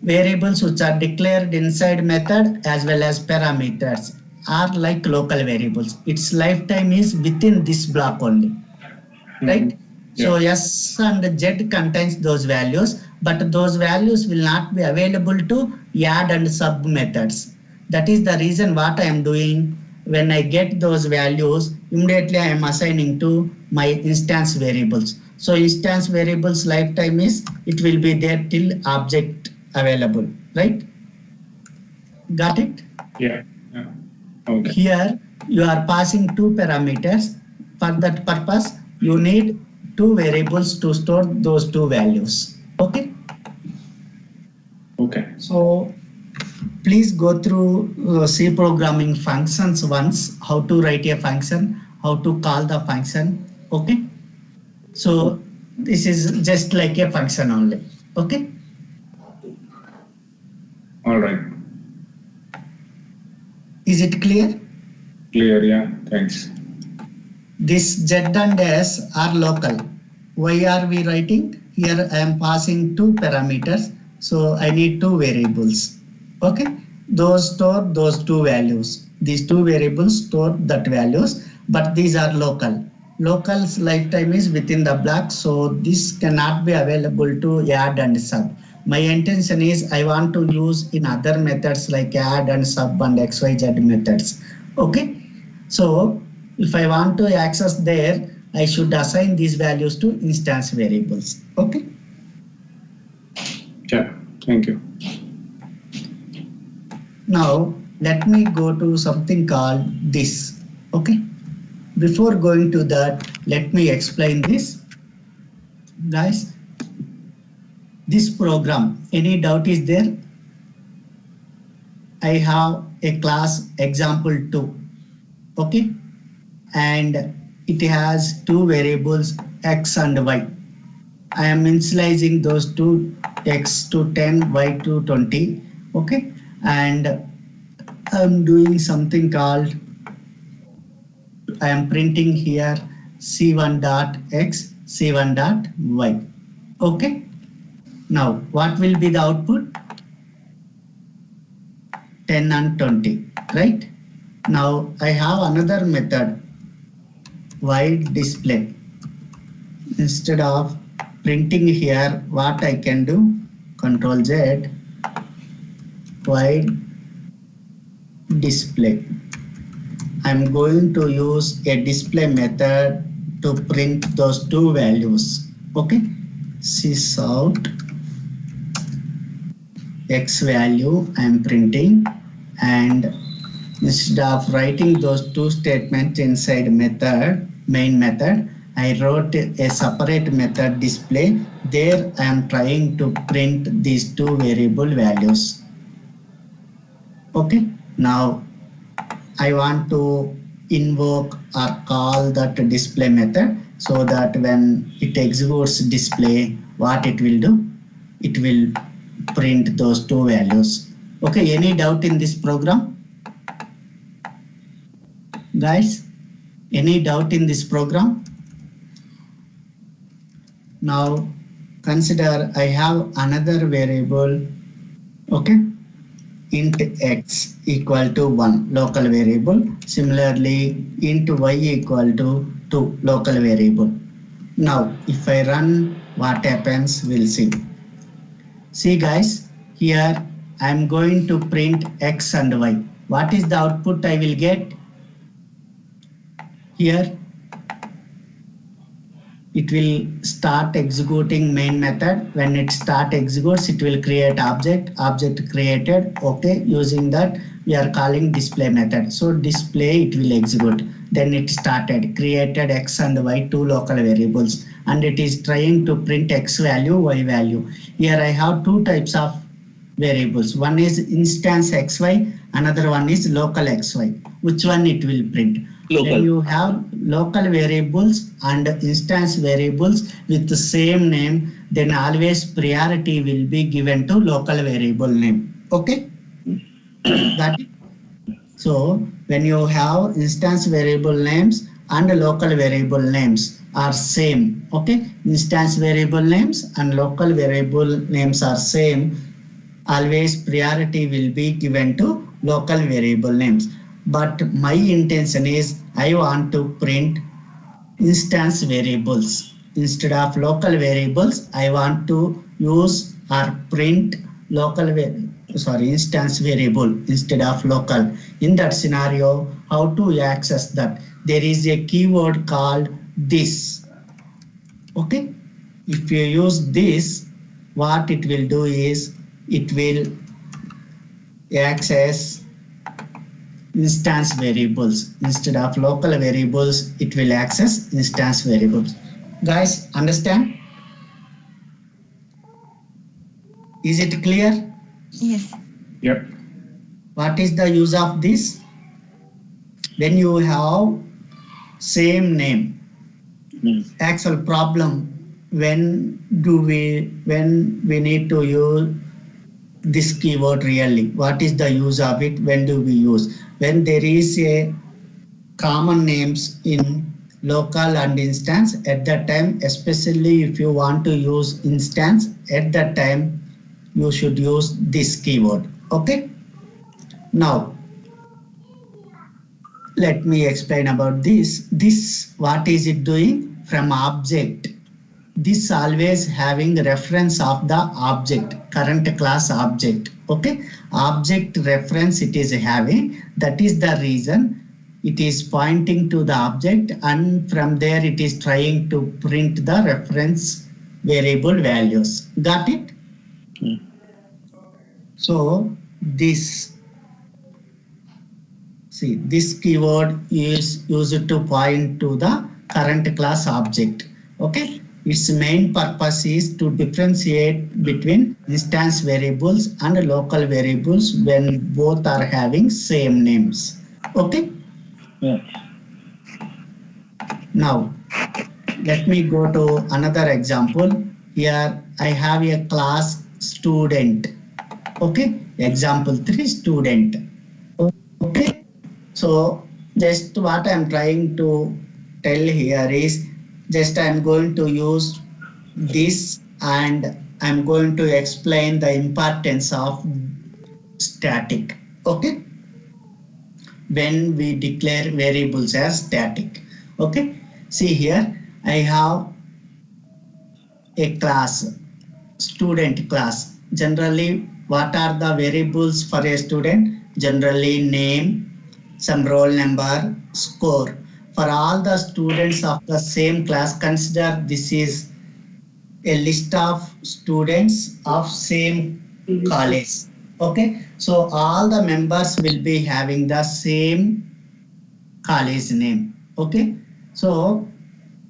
variables which are declared inside method as well as parameters are like local variables. Its lifetime is within this block only. Right? Yeah. So S and Z contains those values, but those values will not be available to add and sub methods. That is the reason what I am doing. When I get those values, immediately I am assigning to my instance variables. So instance variables lifetime is, it will be there till object available, right? Got it? Yeah. Okay. Here you are passing 2 parameters. For that purpose, you need 2 variables to store those 2 values. Okay? Okay. So please go through C programming functions once, how to write a function, how to call the function. Okay. So this is just like a function only. Okay. All right. Is it clear? Clear, yeah. Thanks. This Z and S are local. Why are we writing? Here I am passing 2 parameters. So I need 2 variables. Okay. Those store those 2 values. These 2 variables store that values, but these are local. local's lifetime is within the block, so this cannot be available to add and sub. My intention is I want to use in other methods like add and sub and xyz methods. Okay, so if I want to access there, I should assign these values to instance variables. Okay. Yeah, thank you. Now let me go to something called this. Okay. Before going to that, let me explain this. Guys, this program, any doubt is there? I have a class example2. Okay. And it has two variables x and y. I am initializing those two, x to 10, y to 20. Okay. And I'm doing something called, I am printing here c1.x, c1.y. Okay. Now, what will be the output? 10 and 20, right? Now, I have another method, void display. Instead of printing here, what I can do? Control Z, void display. I'm going to use a display method to print those two values. Okay, sysoout x value I'm printing, and instead of writing those two statements inside method, main method, I wrote a separate method display. There I am trying to print these two variable values. Okay, now I want to invoke or call that display method so that when it executes display, what it will do? It will print those two values. Okay, any doubt in this program? Guys, any doubt in this program? Now consider I have another variable, okay, int x equal to 1, local variable. Similarly, int y equal to 2, local variable. Now, if I run, what happens, we'll see. See guys, here I am going to print x and y. What is the output I will get? Here, it will start executing main method. When it start executes, it will create object created. Okay, using that we are calling display method. So display, it will execute. Then it started, created x and y, two local variables, and it is trying to print x value, y value. Here I have two types of variables. One is instance xy, another one is local xy. Which one it will print? Local. When you have local variables and instance variables with the same name, then always priority will be given to local variable name. Okay? So when you have instance variable names and local variable names are same, okay? Instance variable names and local variable names are same. Always priority will be given to local variable names. But my intention is I want to print instance variables. Instead of local variables, I want to use or print instance variable instead of local. In that scenario, how to access that? There is a keyword called this. Okay? If you use this, what it will do is it will access instance variables. Instead of local variables, it will access instance variables. Guys, understand? Is it clear? Yes. Yep. What is the use of this? When you have same name. Actual problem, when we need to use this keyword really? What is the use of it? When do we use? When there is a common names in local and instance, at that time, especially if you want to use instance, at that time you should use this keyword. Okay? Now let me explain about this. This, what is it doing? From object. This always having reference of the object, current class object. Okay, object reference it is having. That is the reason it is pointing to the object, and from there it is trying to print the reference variable values. Got it? So this, see, this keyword is used to point to the current class object. Okay, its main purpose is to differentiate between instance variables and local variables when both are having same names. Okay. Yeah. Now let me go to another example. Here I have a class student. Okay, example 3, student. Okay, so just what I am trying to tell here is, just I am going to use this and I am going to explain the importance of static. Okay, when we declare variables as static. Okay, see here I have a class, student class. Generally, what are the variables for a student? Generally name, some roll number, score. For all the students of the same class, consider this is a list of students of same college. Okay, so all the members will be having the same college name. Okay, so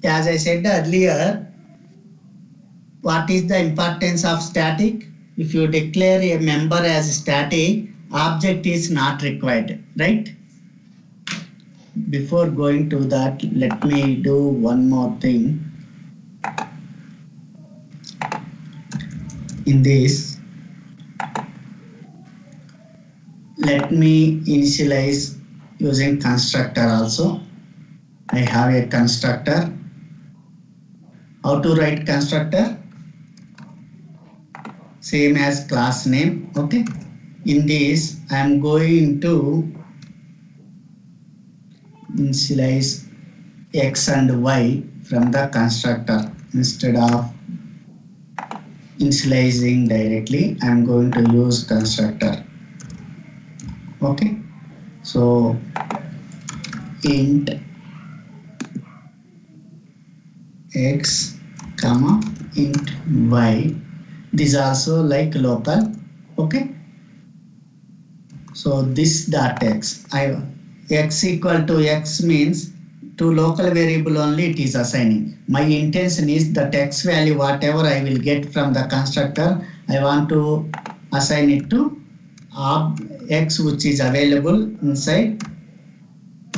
as I said earlier, what is the importance of static? If you declare a member as static, object is not required, right? Before going to that, let me do one more thing. In this, let me initialize using constructor also. I have a constructor. How to write constructor? Same as class name. Okay, in this I am going to initialize x and y from the constructor. Instead of initializing directly, I am going to use constructor. Okay, so int x comma int y. This also like local. Okay, so this dot x, x equal to x means to local variable only it is assigning. My intention is that x value whatever I will get from the constructor, I want to assign it to x which is available inside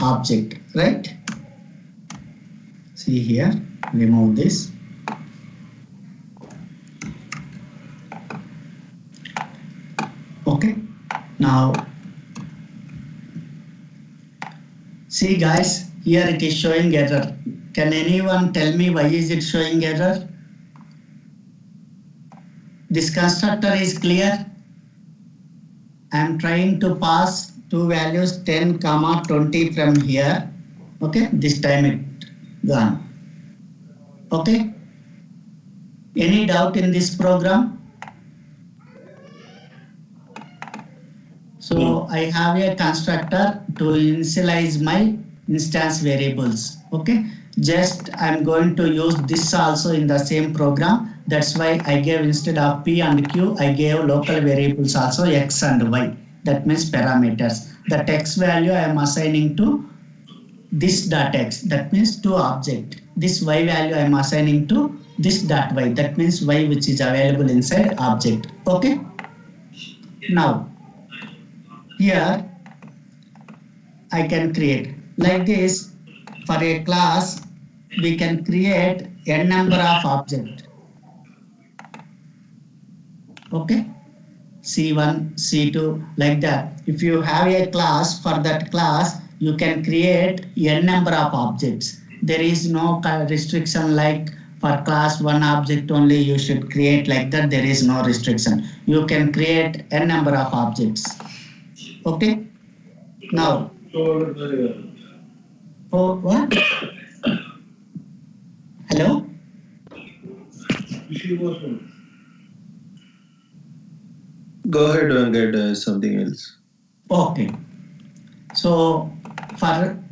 object, right? See here, remove this. Okay, now see guys, here it is showing error. Can anyone tell me why is it showing error? This constructor is clear. I am trying to pass two values 10, 20 from here. Okay, this time it gone. Okay, any doubt in this program? So I have a constructor to initialize my instance variables. Okay, just I'm going to use this also in the same program. That's why I gave, instead of p and q, I gave local variables also x and y. That means parameters. The text value I am assigning to this dot x. That means to object. This y value I am assigning to this dot y. That means y which is available inside object. Okay. Now here I can create like this. For a class we can create n number of objects. Okay, C1, C2, like that. If you have a class, for that class you can create n number of objects. There is no restriction like for class 1 object only you should create, like that. There is no restriction. You can create n number of objects. Okay, now Oh, what? Hello? Go ahead and get something else. Okay. So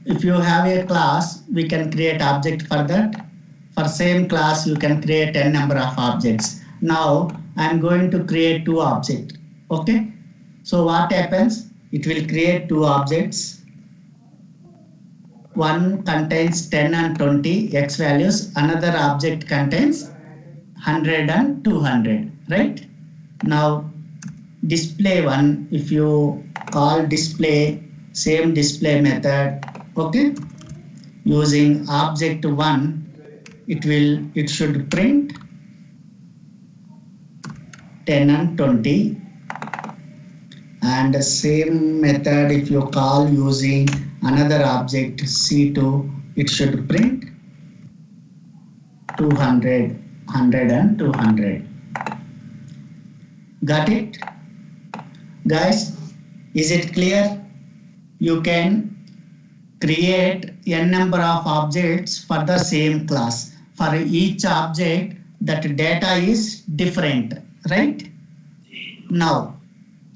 if you have a class, we can create object for that. For same class, you can create n number of objects. Now I'm going to create two objects. Okay. So what happens? It will create two objects. One contains 10 and 20 x values. Another object contains 100 and 200. Right? Now display one, if you call display, same display method, okay, using object one, it should print 10 and 20, and the same method if you call using another object C2, it should print 200, 100 and 200. Got it? Guys, is it clear? You can create n number of objects for the same class. For each object, that data is different, right? Now,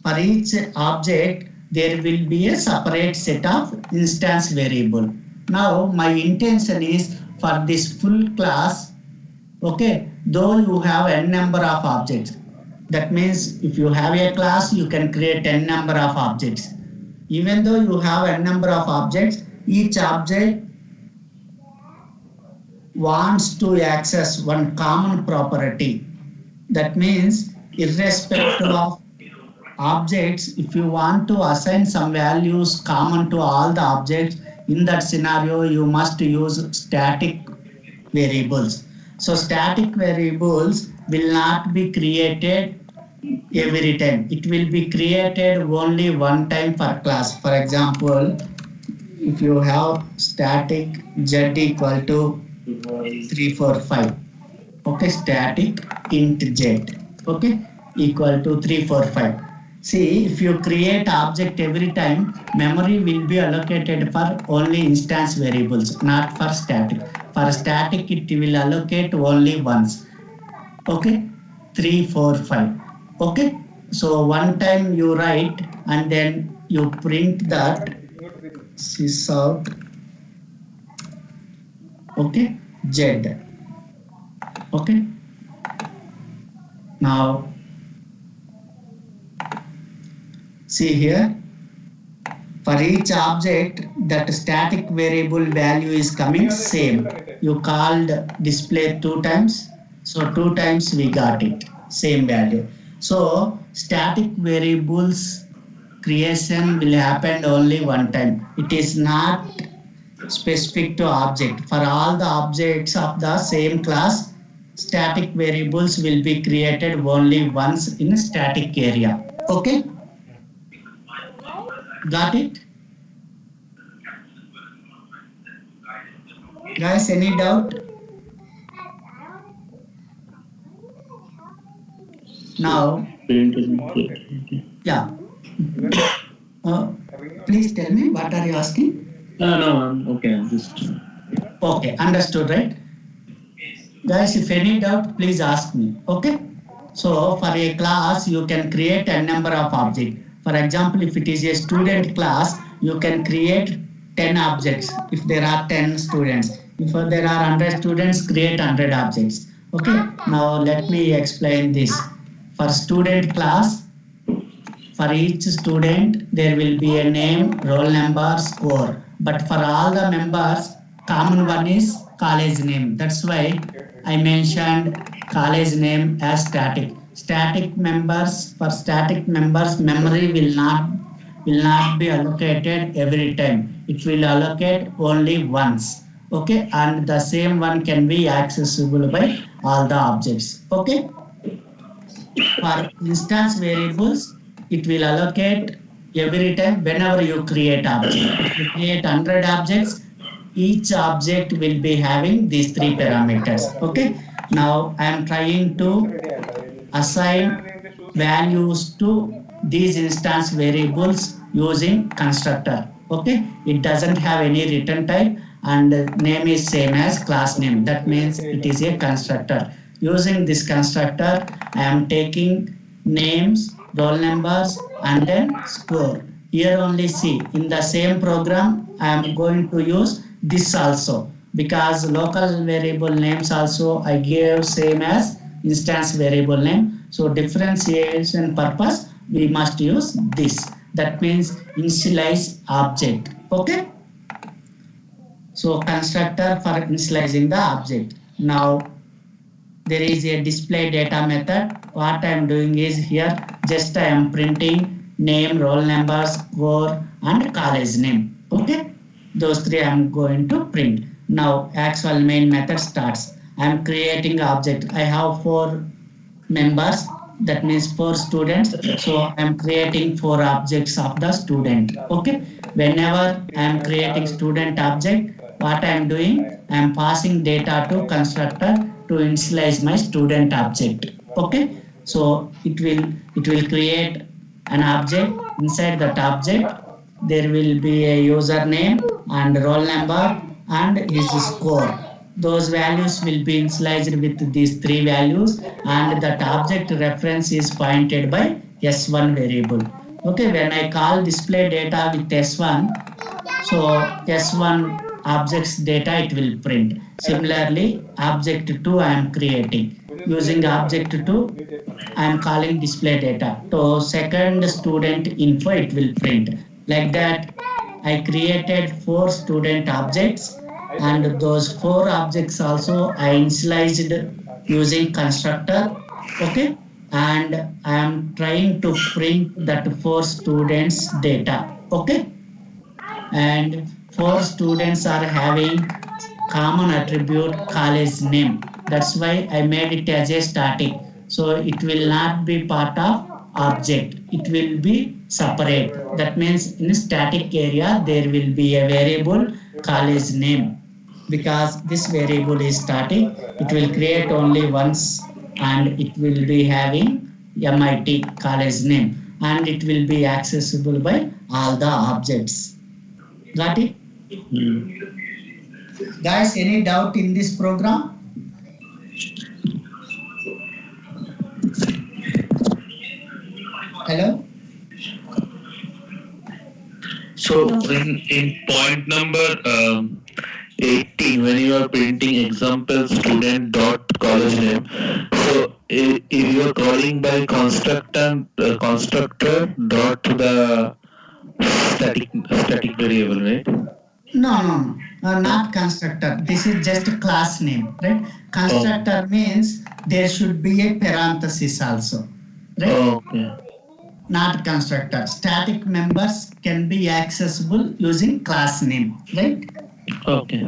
for each object, there will be a separate set of instance variable. Now, my intention is for this full class, okay, though you have n number of objects, that means if you have a class, you can create n number of objects. Even though you have n number of objects, each object wants to access one common property. That means irrespective of objects, if you want to assign some values common to all the objects, in that scenario, you must use static variables. So static variables will not be created every time. It will be created only one time per class. For example, if you have static z equal to 345, okay, static int z, okay, equal to 345. See, if you create object every time, memory will be allocated for only instance variables, not for static. For static, it will allocate only once. Okay, 345. Okay, so one time you write and then you print that sysoout, okay, z. Okay, now see here, for each object that static variable value is coming same. You called display 2 times, so 2 times we got it, same value. So static variables creation will happen only one time. It is not specific to object. For all the objects of the same class, static variables will be created only once in a static area. Okay? Got it? Guys, any doubt? Now, yeah. Please tell me, what are you asking? No, I'm okay. I'm just. Okay, understood, right? Guys, if any doubt, please ask me. Okay? So, for a class, you can create a number of objects. For example, if it is a student class, you can create 10 objects if there are 10 students. If there are 100 students, create 100 objects. Okay, now let me explain this. For student class, for each student, there will be a name, roll number, score. But for all the members, common one is college name. That's why I mentioned college name as static. Static members, for static members, memory will not be allocated every time. It will allocate only once. Okay, and the same one can be accessible by all the objects. Okay. For instance variables, it will allocate every time whenever you create object. If you create 100 objects, each object will be having these 3 parameters. Okay. Now I am trying to assign values to these instance variables using constructor. Okay. It doesn't have any return type. and name is same as class name. That means it is a constructor. Using this constructor, I am taking names, roll numbers, and then score. Here only see in the same program I am going to use this also, because local variable names also I gave same as instance variable name. So differentiation purpose we must use this. That means initialize object. Okay. So constructor for initializing the object. Now there is a display data method. What I am doing is here just I am printing name, roll number, score, and college name. Okay, those three I am going to print. Now actual main method starts. I am creating object. I have 4 members, that means 4 students. So I am creating 4 objects of the student. Okay, whenever I am creating student object, what I am doing, I am passing data to constructor to initialize my student object. Okay, so it will create an object. Inside that object there will be a username and roll number and his score. Those values will be initialized with these 3 values, and that object reference is pointed by S1 variable. Okay, when I call display data with S1, so S1 object's data it will print. Similarly, object 2 I am creating. Using object 2, I am calling display data. So second student info it will print. Like that, I created 4 student objects, and those 4 objects also I initialized using constructor. Okay, and I am trying to print that 4 students data. Okay, and 4 students are having common attribute college name. That's why I made it as a static. So it will not be part of object. It will be separate. That means in static area there will be a variable college name. Because this variable is static, it will create only once, and it will be having MIT college name, and it will be accessible by all the objects. Got it? Guys, any doubt in this program? Hello? So in point number 18, when you are printing example student dot college name, so if you are calling by constructor dot to the static variable, right? No, not constructor. This is just a class name, right? Constructor means there should be a parenthesis also, right? Okay. Not constructor. Static members can be accessible using class name, right? Okay.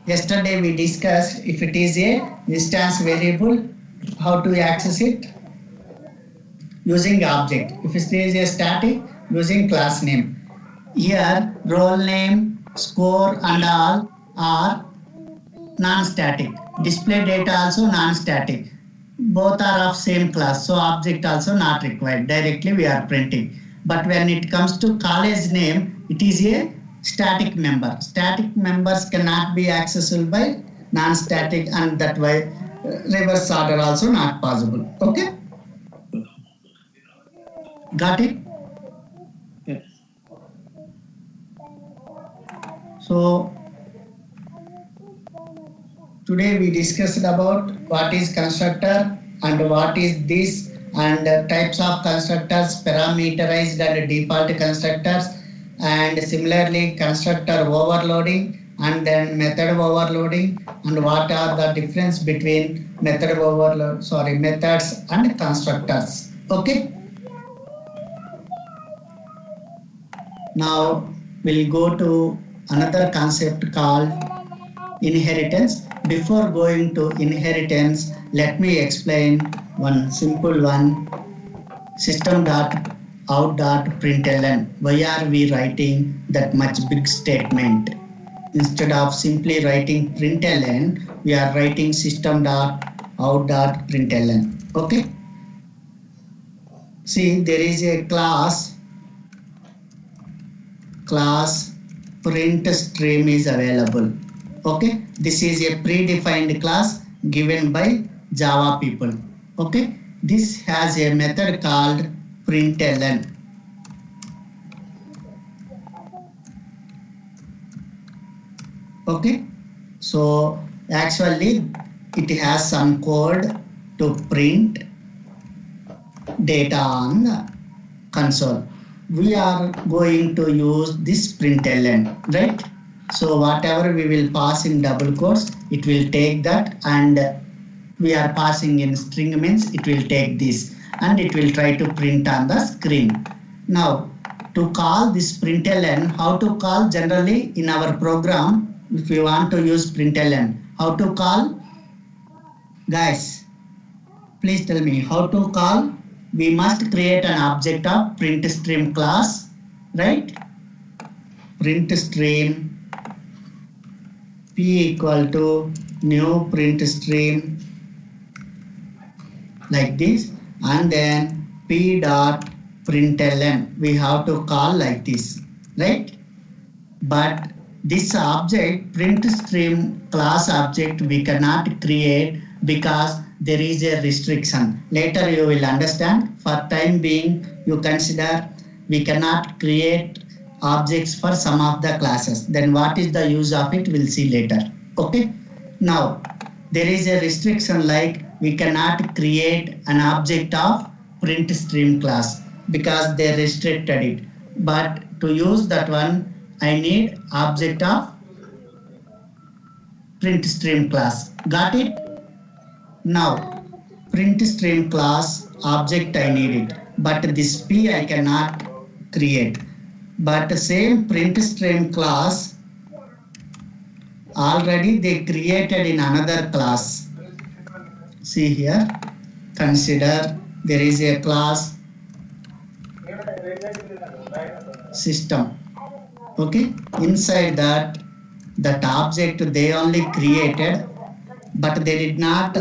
Yesterday we discussed if it is a instance variable, how to access it? Using object. If it is a static, using class name. Here, roll name, score and all are non-static. Display data also non-static. Both are of same class, so object also not required. Directly we are printing. But when it comes to college name, it is a static member. Static members cannot be accessible by non-static, and that way reverse order also not possible. Okay? Got it? Yes. So today we discussed about what is constructor and what is this, and types of constructors, parameterized and default constructors, and similarly constructor overloading and then method overloading, and what are the difference between methods and constructors. Okay. Now we'll go to another concept called inheritance. Before going to inheritance, let me explain one simple one. System.out.println. Why are we writing that much big statement? Instead of simply writing println, we are writing system.out.println. Okay? See, there is a class print stream is available. Okay, this is a predefined class given by Java people. Okay, this has a method called Println. Okay, so actually it has some code to print data on the console. We are going to use this println, right? So whatever we will pass in double quotes, it will take that, and we are passing in string means it will take this and it will try to print on the screen. Now to call this println, how to call generally in our program, if you want to use println, how to call? Guys, please tell me how to call. We must create an object of print stream class, right? Print stream p equal to new print stream like this, and then p dot println we have to call like this, right? But this object print stream class object we cannot create because there is a restriction. Later you will understand. For time being, you consider we cannot create objects for some of the classes. Then what is the use of it? We'll see later. Okay. Now there is a restriction like we cannot create an object of print stream class because they restricted it. But to use that one, I need object of print stream class. Got it? Now print stream class object I need it, but this p I cannot create. But same print stream class already they created in another class. See here, consider there is a class system. Okay, inside that object they only created, but they did not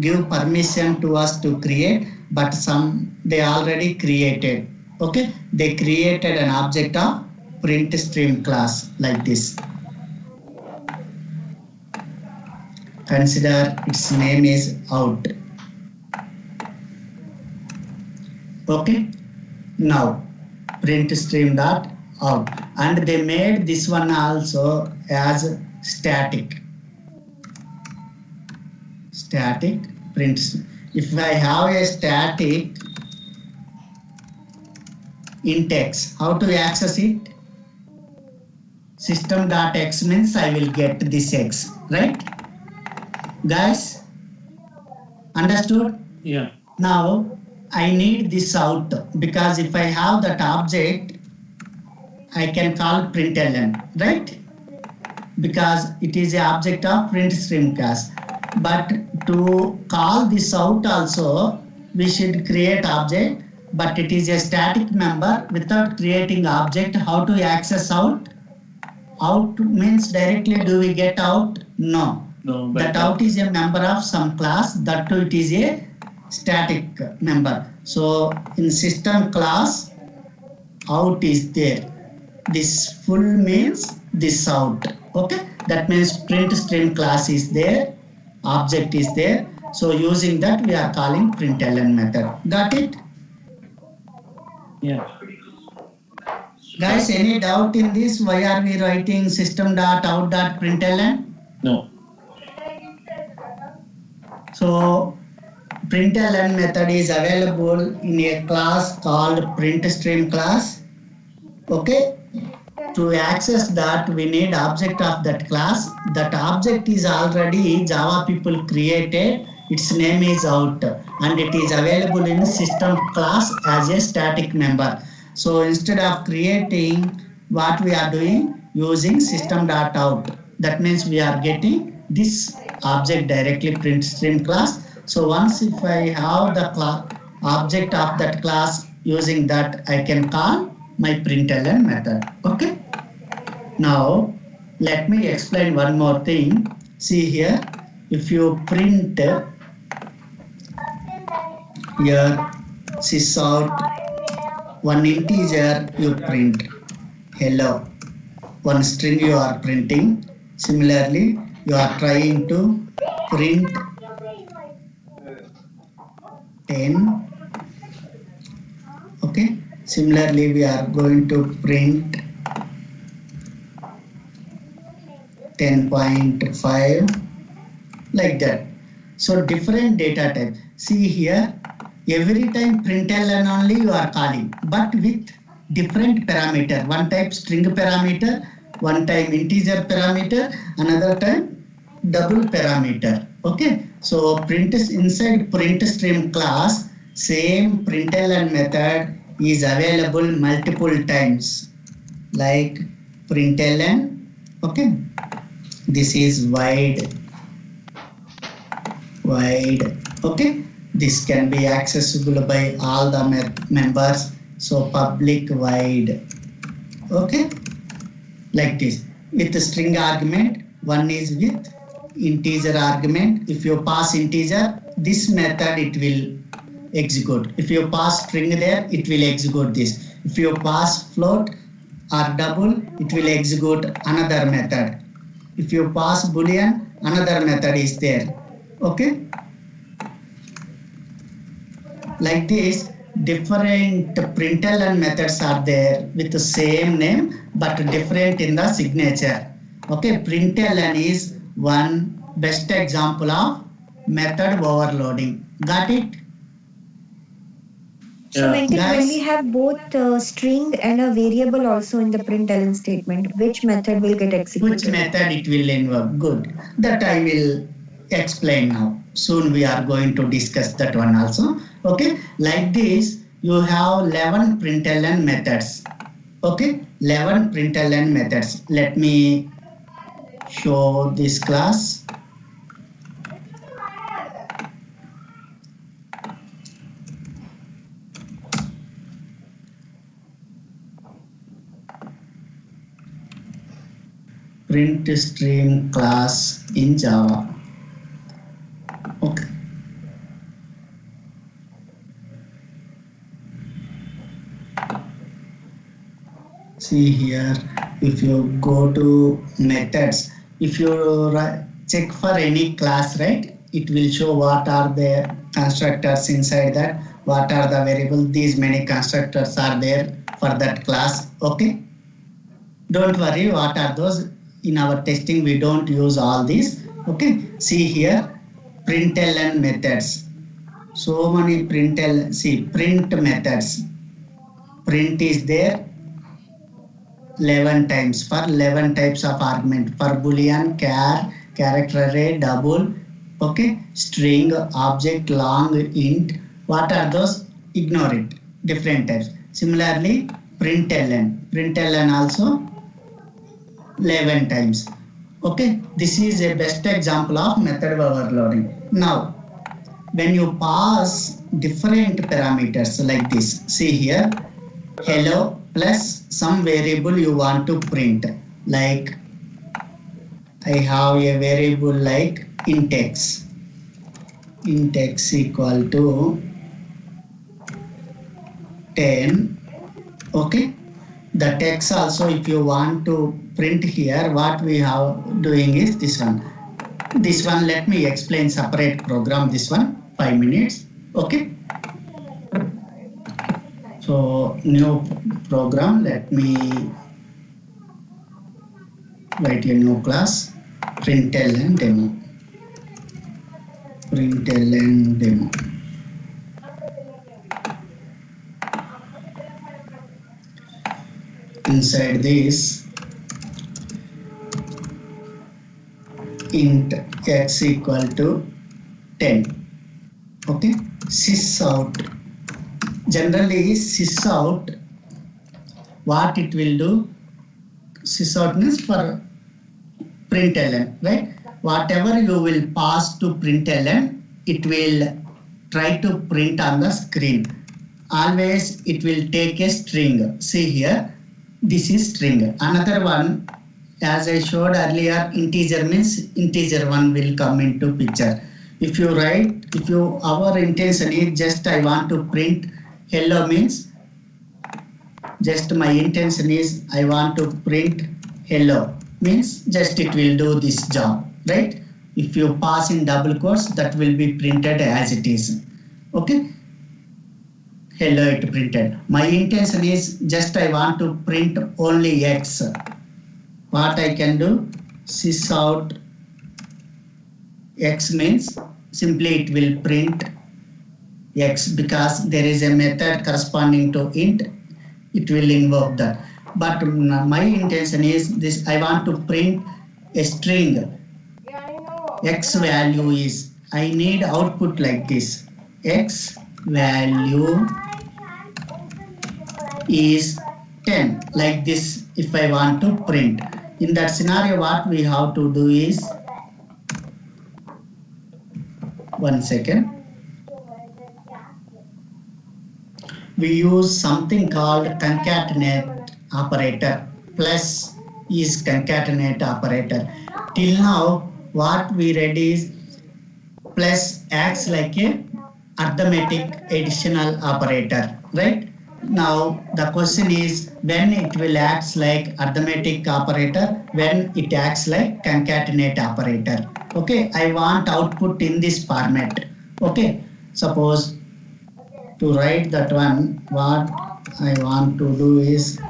give permission to us to create, but some they already created. Okay, they created an object of print stream class like this. Consider its name is out. Okay, now print stream dot out, and they made this one also as static print. If I have a static int x, how to access it? System.x means I will get this x, right? Guys, understood? Yeah. Now I need this out because if I have that object, I can call println, right? Because it is an object of print stream class. But to call this out also, we should create object, but it is a static member without creating object. How to access out? Out means directly do we get out? No. No, That out is a member of some class, that too it is a static member. So in system class, out is there. This full means this out. Okay, that means print stream class is there, object is there. So using that we are calling println method. Got it? Yeah. Guys, any doubt in this? Why are we writing system.out.println? No. So println method is available in a class called print stream class. Okay. To access that, we need object of that class. That object is already Java people created. Its name is out, and it is available in system class as a static member. So instead of creating, what we are doing, using system.out. That means we are getting this object directly print stream class. So once if I have the object of that class, using that I can call my println method. Okay. Now let me explain one more thing. See here, if you print here sysoout one integer, you print hello. one string you are printing. Similarly, you are trying to print 10. Okay. Similarly, we are going to print 10.5 like that. So different data type. See here, every time println only you are calling, but with different parameter. One type string parameter, one time integer parameter, another time double parameter. Okay. So print is inside print stream class, same println method is available multiple times, like println. Okay. This is wide. Okay. This can be accessible by all the members. So public wide. Okay. Like this. With the string argument, one is with integer argument. If you pass integer, this method it will execute. If you pass string there, it will execute this. If you pass float or double, it will execute another method. If you pass boolean, another method is there. Okay. Like this, different println methods are there with the same name but different in the signature. Okay. Println is one best example of method overloading. Got it? So when we have both a string and a variable also in the println statement, which method will get executed? Which method it will invoke? Good. That I will explain now. Soon we are going to discuss that one also. Okay. Like this, you have 11 println methods. Okay. 11 println methods. Let me show this class. Print stream class in Java. Okay. See here, if you go to methods, if you check for any class, right, it will show what are the constructors inside that, what are the variables, these many constructors are there for that class. Okay. Don't worry, what are those? In our testing, we don't use all these. Okay. See here, println methods. So many print methods. Print is there 11 times for 11 types of argument. For boolean, char, character array, double, okay, string, object, long, int. What are those? Ignore it. Different types. Similarly, println also 11 times. Okay, this is a best example of method overloading. Now, when you pass different parameters like this, see here, hello plus some variable you want to print. Like I have a variable like index. Index equal to 10. Okay. The text also, if you want to print here, what we have doing is this one. This one, let me explain separate program, this one, 5 minutes. Okay. So new program, let me write a new class, println demo. Println demo. Inside this, int x equal to 10. Okay. Syssout. Generally, syssout, what it will do? Syssout means for println, right? Whatever you will pass to println, it will try to print on the screen. Always it will take a string. See here, this is string. Another one, as I showed earlier, integer means integer one will come into picture. If you write, our intention is just I want to print hello means just my intention is I want to print hello means just it will do this job, right? If you pass in double quotes, that will be printed as it is. Okay, hello it printed. My intention is just I want to print only X. What I can do, sysoout X means simply it will print X because there is a method corresponding to int, it will invoke that. But my intention is this, I want to print a string. X value is, I need output like this. X value is 10, like this if I want to print. In that scenario, what we have to do is, one second, we use something called concatenate operator. Plus is concatenate operator. Till now, what we read is plus acts like a arithmetic additional operator, right? Now the question is when it will act like arithmetic operator, when it acts like concatenate operator. Okay, I want output in this format. Okay, suppose to write that one, what I want to do is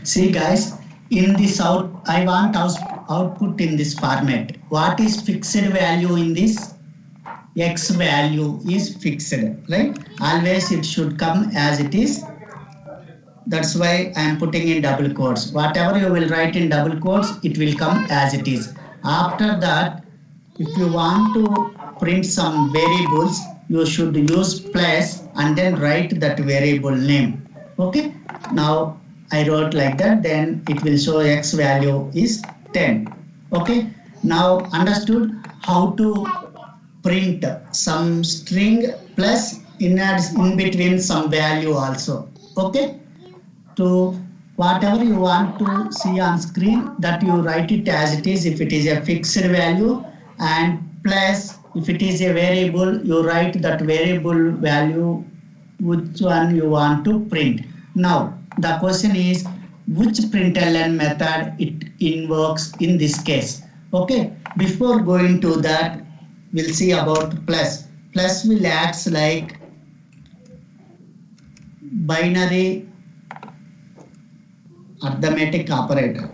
see guys, in this I want output in this format. What is fixed value in this? X value is fixed, right? Always it should come as it is. That's why I am putting in double quotes. Whatever you will write in double quotes, it will come as it is. After that, if you want to print some variables, you should use plus and then write that variable name. Okay, now I wrote like that, then it will show X value is 10. Okay, now understood how to print some string plus in between some value also. Okay, to whatever you want to see on screen, that you write it as it is if it is a fixed value, and plus if it is a variable, you write that variable value which one you want to print. Now the question is which Println method it invokes in this case. Okay, before going to that, we'll see about plus. Plus will act like binary arithmetic operator.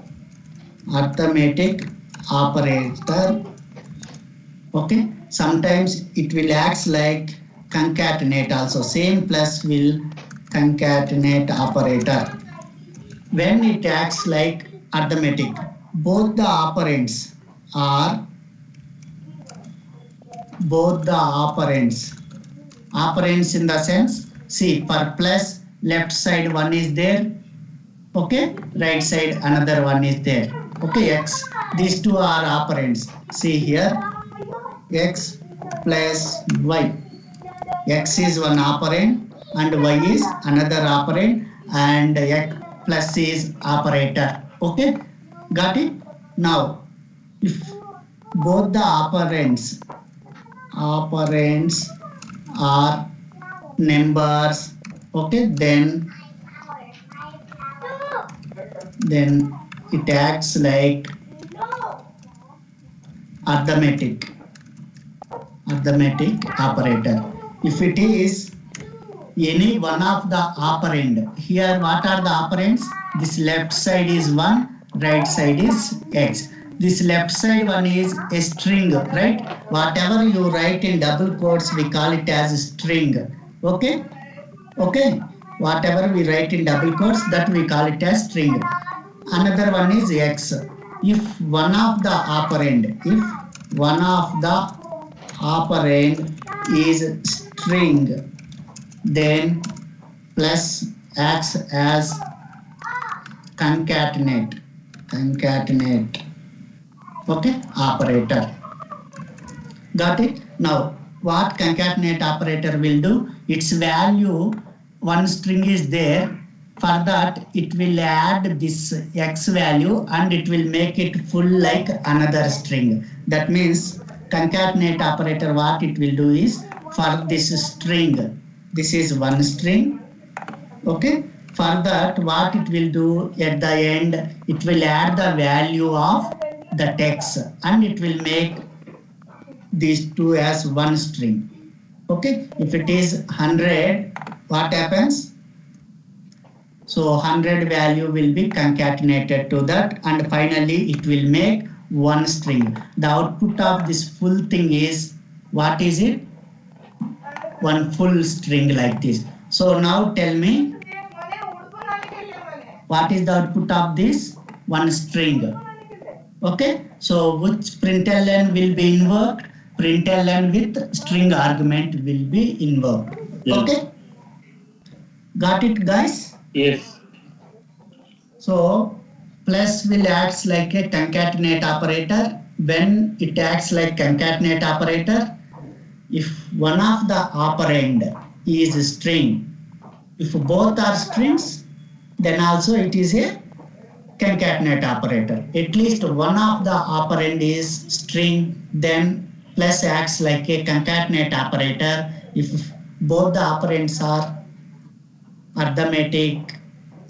Arithmetic operator. Okay, sometimes it will act like concatenate also. Same plus will concatenate operator. When it acts like arithmetic, both the operands in the sense, see, for plus left side one is there, okay, right side another one is there, okay, X, these two are operands. See here, X plus Y. X is one operand and Y is another operand, and X plus is operator. Okay, got it? Now if both the operands are numbers, okay, then it acts like arithmetic operator. If it is any one of the operand, here what are the operands? This left side is 1, right side is X. This left side one is a string, right? Whatever you write in double quotes, we call it as string. Okay? Okay? Whatever we write in double quotes, that we call it as string. Another one is X. If one of the operand is string, then plus acts as concatenate, okay, operator. Got it? Now what concatenate operator will do, its value, one string is there, For that, it will add this x value and it will make it full like another string. That means concatenate operator, what it will do is, for this string, this is one string. Okay. For that, what it will do at the end, it will add the value of the text and it will make these two as one string. Okay. If it is 100, what happens? So 100 value will be concatenated to that and finally it will make one string. The output of this full thing is, what is it? One full string like this. So now tell me, what is the output of this? One string. Okay. So which println will be invoked? Println with string argument will be invoked. Yes. Okay. Got it, guys? Yes. So plus will acts like a concatenate operator. When it acts like concatenate operator, if one of the operand is string, if both are strings, then also it is a concatenate operator. At least one of the operand is string, then plus acts like a concatenate operator. If both the operands are arithmetic,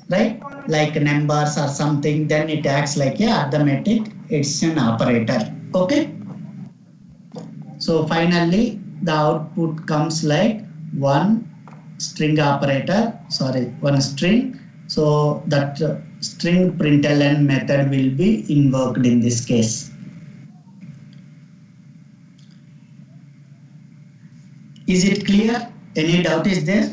right, like numbers or something, then it acts like a arithmetic addition operator. Okay. So finally the output comes like one string operator, one string. So that string println method will be invoked in this case. Is it clear? Any doubt is there?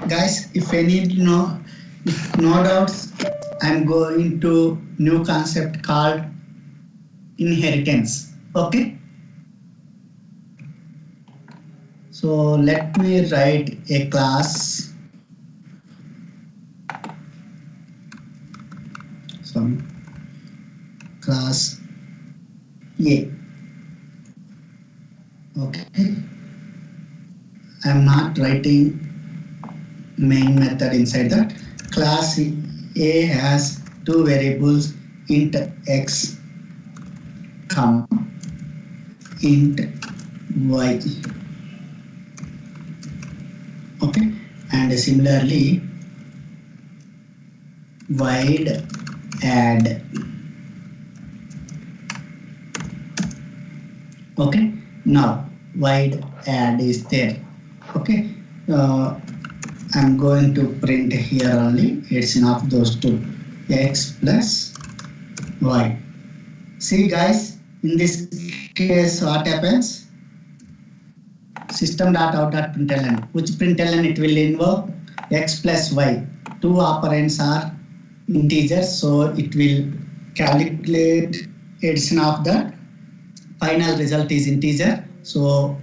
Guys, if no doubts, I'm going to new concept called inheritance. Okay. So let me write a class. Some class A. Okay. I'm not writing main method inside that. Class A has two variables, int x, int y. Okay, and similarly void add. Okay, now void add is there. Okay, I'm going to print here only addition of those two, x plus y. See guys, in this case what happens? System.out.println, which println it will invoke? X plus y. Two operands are integers, so it will calculate addition of the final result is integer. So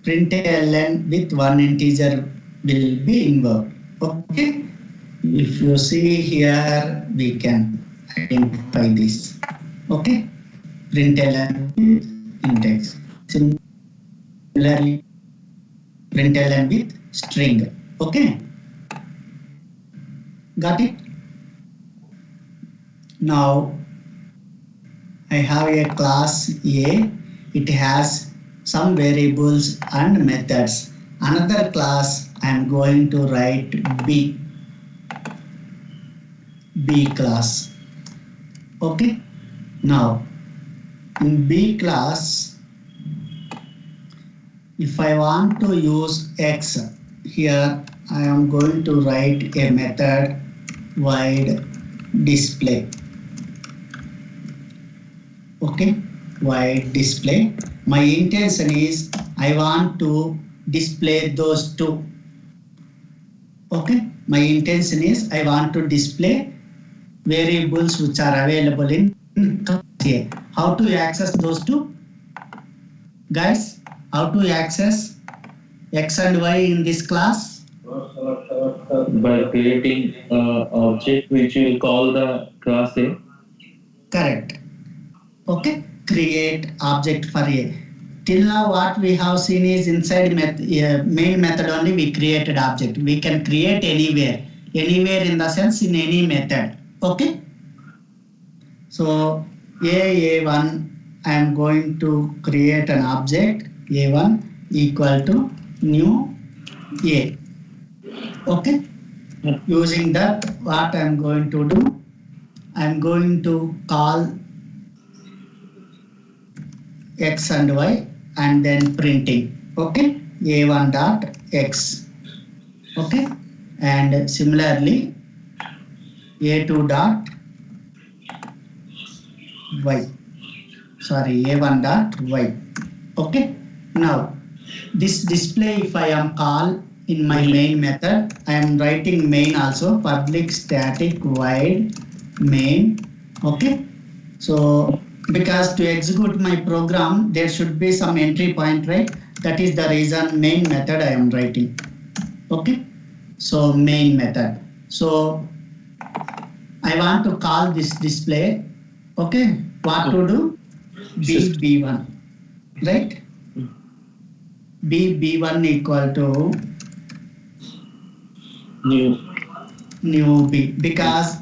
println with one integer will be invoked. Okay. If you see here, we can identify this. Okay. Println index. Similarly, println with string. Okay. Got it? Now I have a class A. It has some variables and methods. Another class I am going to write B class. Okay. Now in B class, if I want to use X, here I am going to write a method void display. Okay, void display. My intention is I want to display those two. Okay, my intention is I want to display variables which are available in class A. How to access those two? Guys, how to access X and Y in this class? by creating object which will call the class A. Correct. Okay, create object for A. Till now what we have seen is inside main method only we created object. We can create anywhere in the sense in any method. Okay. So A1 I am going to create an object A1 equal to new A. Okay. Using that what I am going to do, I am going to call x and y and then printing. Okay, a1 dot x. Okay, and similarly a2 dot y. Sorry, a1 dot y. Okay, now this display if I am call in my main method, I am writing main also, public static void main. Okay, so because to execute my program there should be some entry point, right? That is the reason main method I am writing. Okay, so main method. So I want to call this display. Okay, what to do? b1, right? b1 equal to new b, because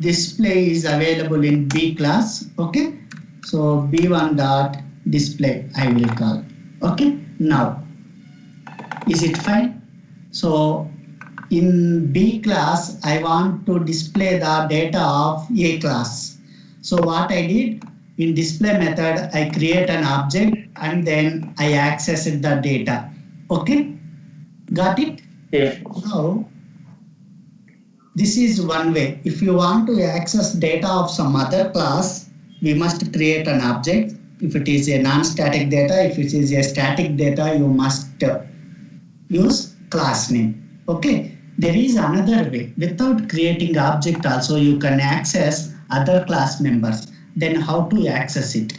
display is available in B class. Okay, so b1 dot display I will call. Okay, now is it fine? So in B class I want to display the data of A class. So what I did in display method, I create an object and then I access the data. Okay, got it? Yeah. Now this is one way. If you want to access data of some other class, we must create an object. If it is a non-static data, if it is a static data, you must use class name. Okay. There is another way. Without creating object also, you can access other class members. Then how to access it?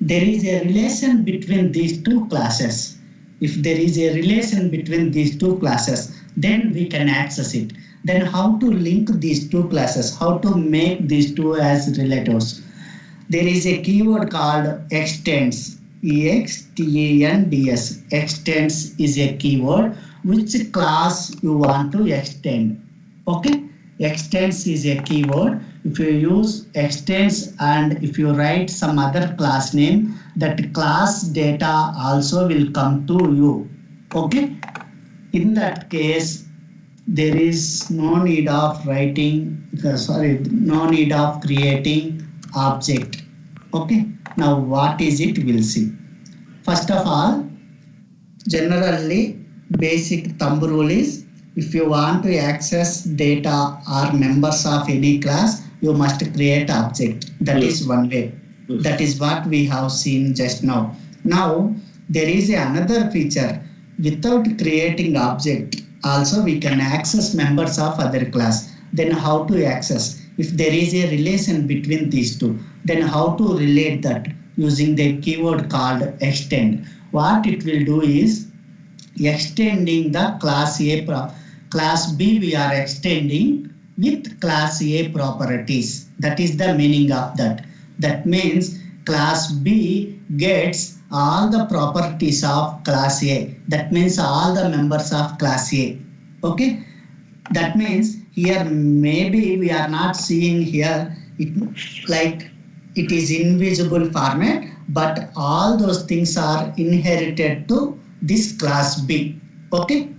There is a relation between these two classes. If there is a relation between these two classes, then we can access it. Then how to link these two classes, how to make these two as relatives. There is a keyword called extends, extends. Extends is a keyword, which class you want to extend. Okay, extends is a keyword. If you use extends and if you write some other class name, that class data also will come to you. Okay, in that case, there is no need of writing, no need of creating object. Okay, now what is it? We'll see. First of all, generally basic thumb rule is if you want to access data or members of any class, you must create object. That is one way. That is what we have seen just now. Now there is another feature. Without creating object, also we can access members of other class. Then how to access? If there is a relation between these two, then how to relate that using the keyword called extend. What it will do is extending the class A, class B we are extending with class A properties. That is the meaning of that. That means class B gets all the properties of class A. That means all the members of class A. Okay, that means here maybe we are not seeing here like it is invisible format, but all those things are inherited to this class B. Okay,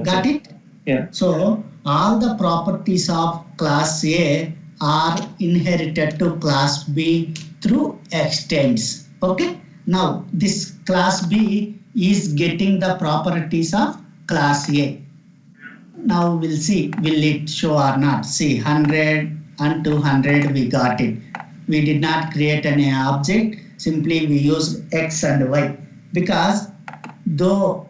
got it? Yeah. So all the properties of class A are inherited to class B through extends. Okay, now this class B is getting the properties of class A. Now we'll see, will it show or not? See, 100 and 200 we got it. We did not create any object, simply we used X and Y, because though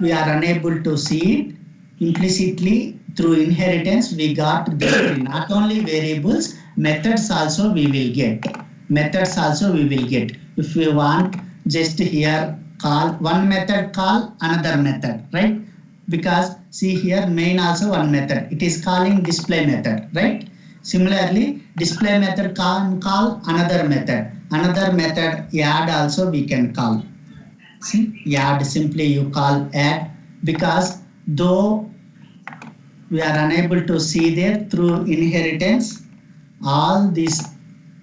we are unable to see it, implicitly through inheritance we got the not only variables, methods also we will get. Methods also we will get. If we want just here call one method, call another method, right? because see here main also one method. It is calling display method, right? Similarly, display method can call another method. Another method add also we can call. See, add simply you call add because though we are unable to see there through inheritance, all these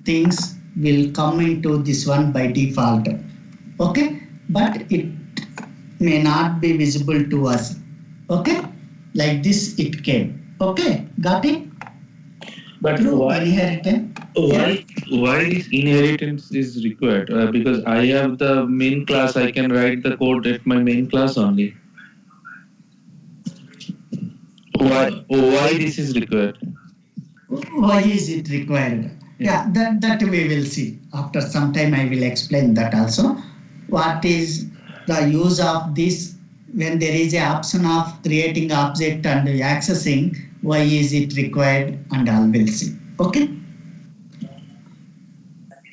things will come into this one by default. Okay, but it may not be visible to us. Okay, like this it came. Okay, got it? But Through why inheritance. why this inheritance is required? Because I have the main class, I can write the code at my main class only. Why this is required? Why is it required? Yeah, that we will see. After some time I will explain that also. What is the use of this when there is a option of creating object and accessing, why is it required and all will see. Okay?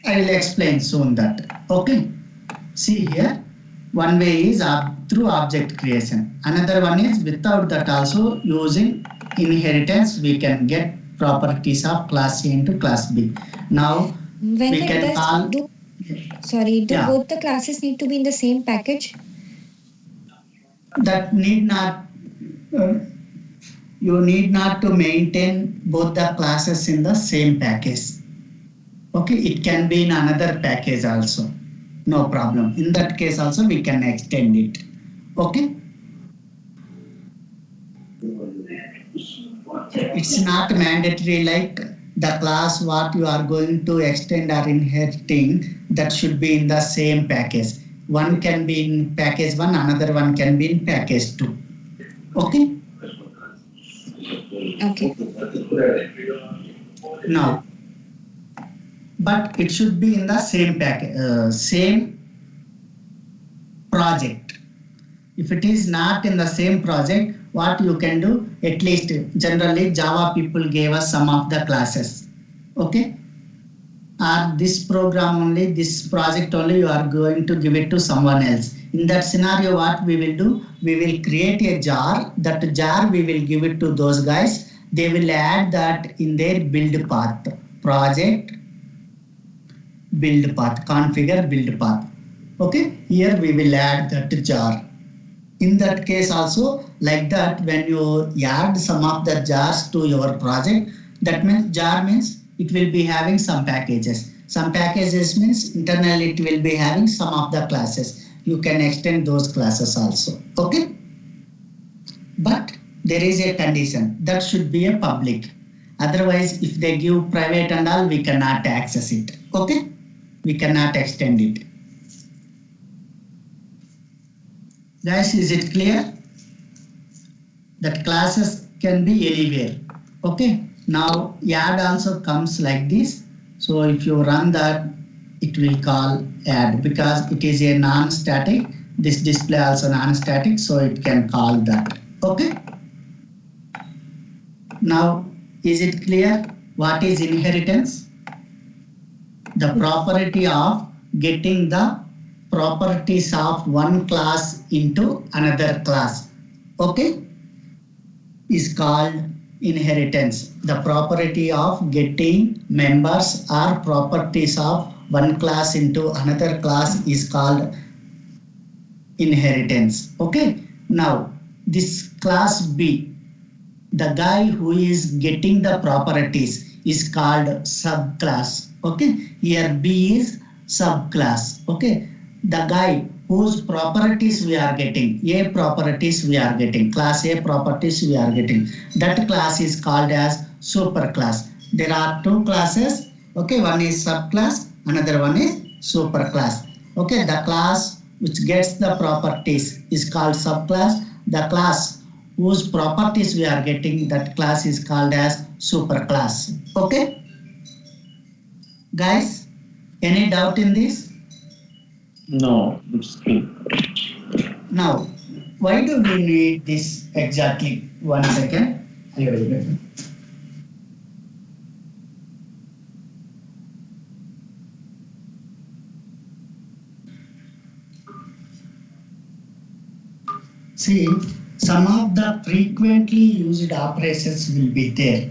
I will explain soon that. Okay? See here, one way is through object creation. Another one is without that also using inheritance we can get properties of class A into class B. Now When we can call. do Yeah. both the classes need to be in the same package? That need not. You need not to maintain both the classes in the same package. Okay, it can be in another package also. No problem. In that case also we can extend it. Okay. It's not mandatory like the class what you are going to extend or inheriting that should be in the same package. One can be in package 1, another one can be in package 2. Okay. Okay. Now, but it should be in the same package, same project. If it is not in the same project, what you can do, at least generally Java people gave us some of the classes. Okay? Or this program only, this project only you are going to give it to someone else. In that scenario, what we will do, we will create a jar. That jar we will give it to those guys. They will add that in their build path. Project, build path, configure build path. Okay? Here we will add that jar. In that case also, like that, when you add some of the jars to your project, that means jar means it will be having some packages. Some packages means internally it will be having some of the classes. You can extend those classes also. Okay? But there is a condition that should be a public. Otherwise, if they give private and all, we cannot access it. Okay? We cannot extend it. Guys, is it clear? That classes can be anywhere. Okay. Now add also comes like this. So if you run that, it will call add because it is a non-static. This display also non-static, so it can call that. Okay. Now is it clear what is inheritance? The property of getting the properties of one class into another class. Okay. Is called inheritance. The property of getting members or properties of one class into another class is called inheritance. Okay. Now this class B, the guy who is getting the properties is called subclass. Okay. Here B is subclass. Okay. The guy whose properties we are getting, A properties we are getting, class A properties we are getting, that class is called as superclass. There are two classes. Okay, one is subclass, another one is superclass. Okay, the class which gets the properties is called subclass. The class whose properties we are getting, that class is called as superclass. Okay, guys, any doubt in this? No, it's good. Now, why do we need this exactly? 1 second. I will get it. See, some of the frequently used operations will be there.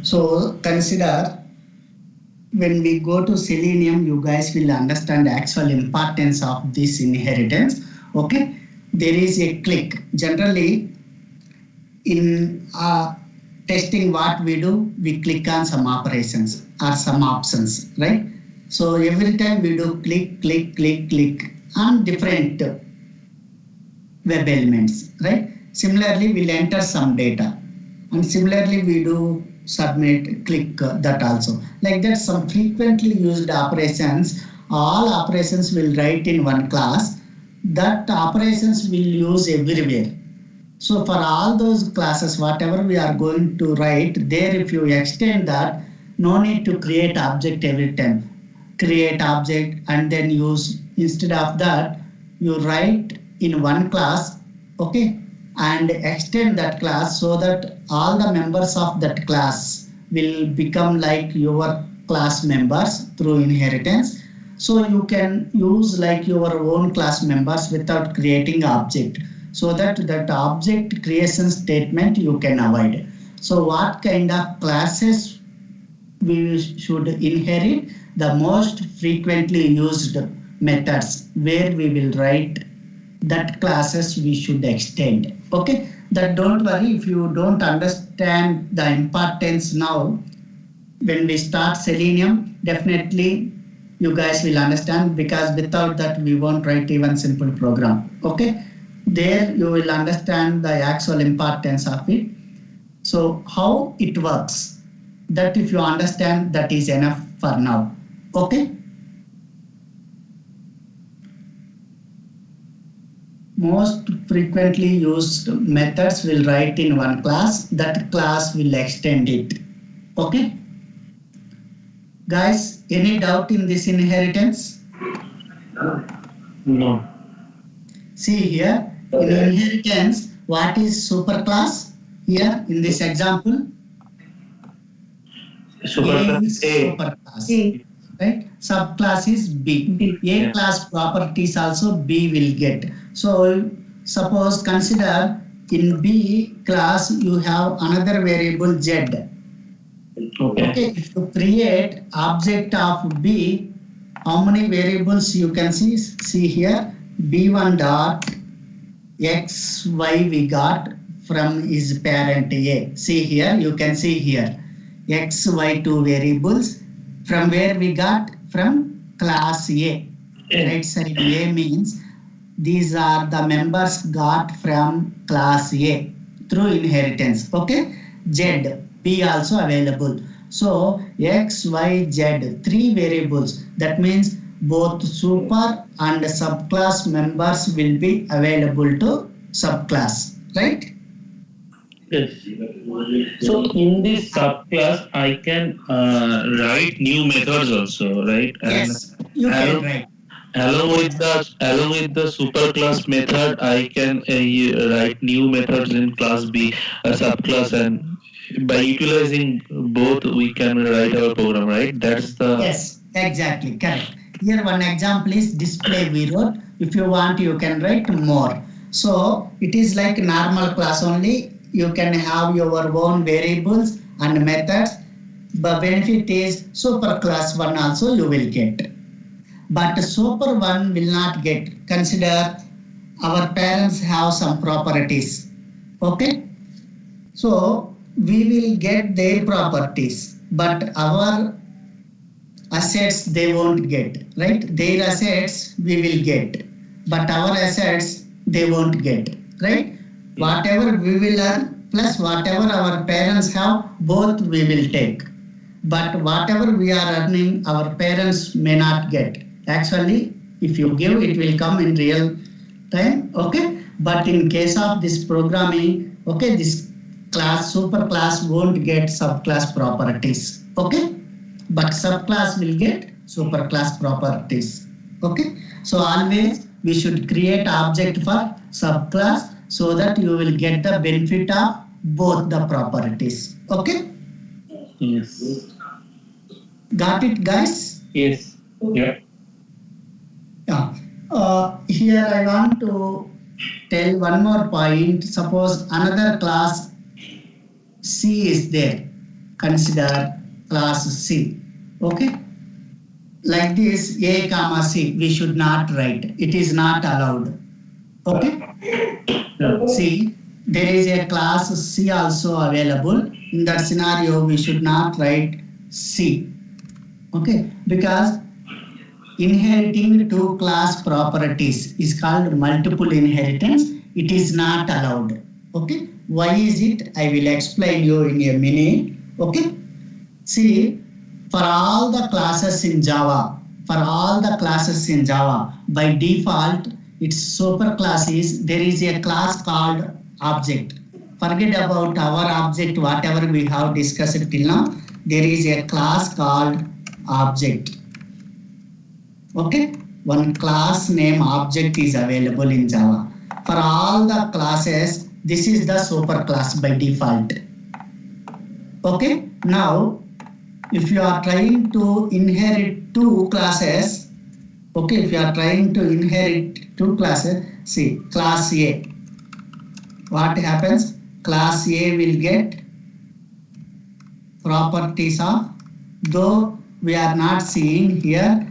So consider, when we go to Selenium, you guys will understand the actual importance of this inheritance. Okay, there is a click. Generally, in testing, what we do, we click on some operations or some options, right? So every time we do click, click, click, click on different web elements, right? Similarly, we'll enter some data, and similarly we do submit, click that also. Like that, some frequently used operations, all operations will write in one class. That operations will use everywhere. So for all those classes, whatever we are going to write there, if you extend that, no need to create object every time. Create object and then use, instead of that, you write in one class, okay, and extend that class so that all the members of that class will become like your class members through inheritance. So you can use like your own class members without creating object, so that object creation statement you can avoid. So what kind of classes we should inherit? The most frequently used methods where we will write that classes we should extend. Okay, that don't worry if you don't understand the importance now. When we start Selenium, definitely you guys will understand, because without that we won't write even simple program. Okay, there you will understand the actual importance of it. So how it works, that if you understand, that is enough for now. Okay. Most frequently used methods will write in one class. That class will extend it. Okay. Guys, any doubt in this inheritance? No. See here, in inheritance, what is superclass? Here in this example, Superclass A. Superclass. Right? Subclass is B. A class properties also B will get. So suppose consider in B class you have another variable Z. Okay. If you create object of B, how many variables you can see? See here, B1 dot X, Y we got from his parent A. See here, you can see here, X, Y, 2 variables. From where we got? From class A. Right side A means these are the members got from class A through inheritance. Okay. Z, B also available. So X, Y, Z, 3 variables. That means both super and subclass members will be available to subclass. Right? Yes. So in this subclass, I can write new methods also, right? Yes, you can write. Along with the superclass method, I can write new methods in class B, subclass, and by utilizing both, we can write our program, right? That's the Yes, exactly correct. Here one example is display we wrote. If you want, you can write more. So it is like normal class only. You can have your own variables and methods. The benefit is super class 1 also you will get. But super 1 will not get. Consider our parents have some properties. Okay. So we will get their properties, but our assets they won't get. Right? Their assets we will get, but our assets they won't get. Right? Whatever we will earn plus whatever our parents have, both we will take. But whatever we are earning, our parents may not get. Actually, if you give, it will come in real time. Okay. But in case of this programming, okay, this class, super class won't get subclass properties. Okay. But subclass will get super class properties. Okay. So always we should create object for subclass, so that you will get the benefit of both the properties. Okay? yes. Got it, guys? Yes. Yeah. Yeah. Here I want to tell one more point. Suppose another class C is there. Consider class C. Okay. Like this, A comma C, we should not write. It is not allowed. Okay. See, there is a class C also available. In that scenario, we should not write C. Okay. Because inheriting two class properties is called multiple inheritance. It is not allowed. Okay. Why is it? I will explain you in a minute. Okay. See, for all the classes in Java, by default, its superclass is there is a class called object. Forget about our object, whatever we have discussed till now. There is a class called object. Okay, one class name object is available in Java. For all the classes, this is the superclass by default. Okay, now if you are trying to inherit two classes, see class A. What happens? Class A will get properties of, though we are not seeing here,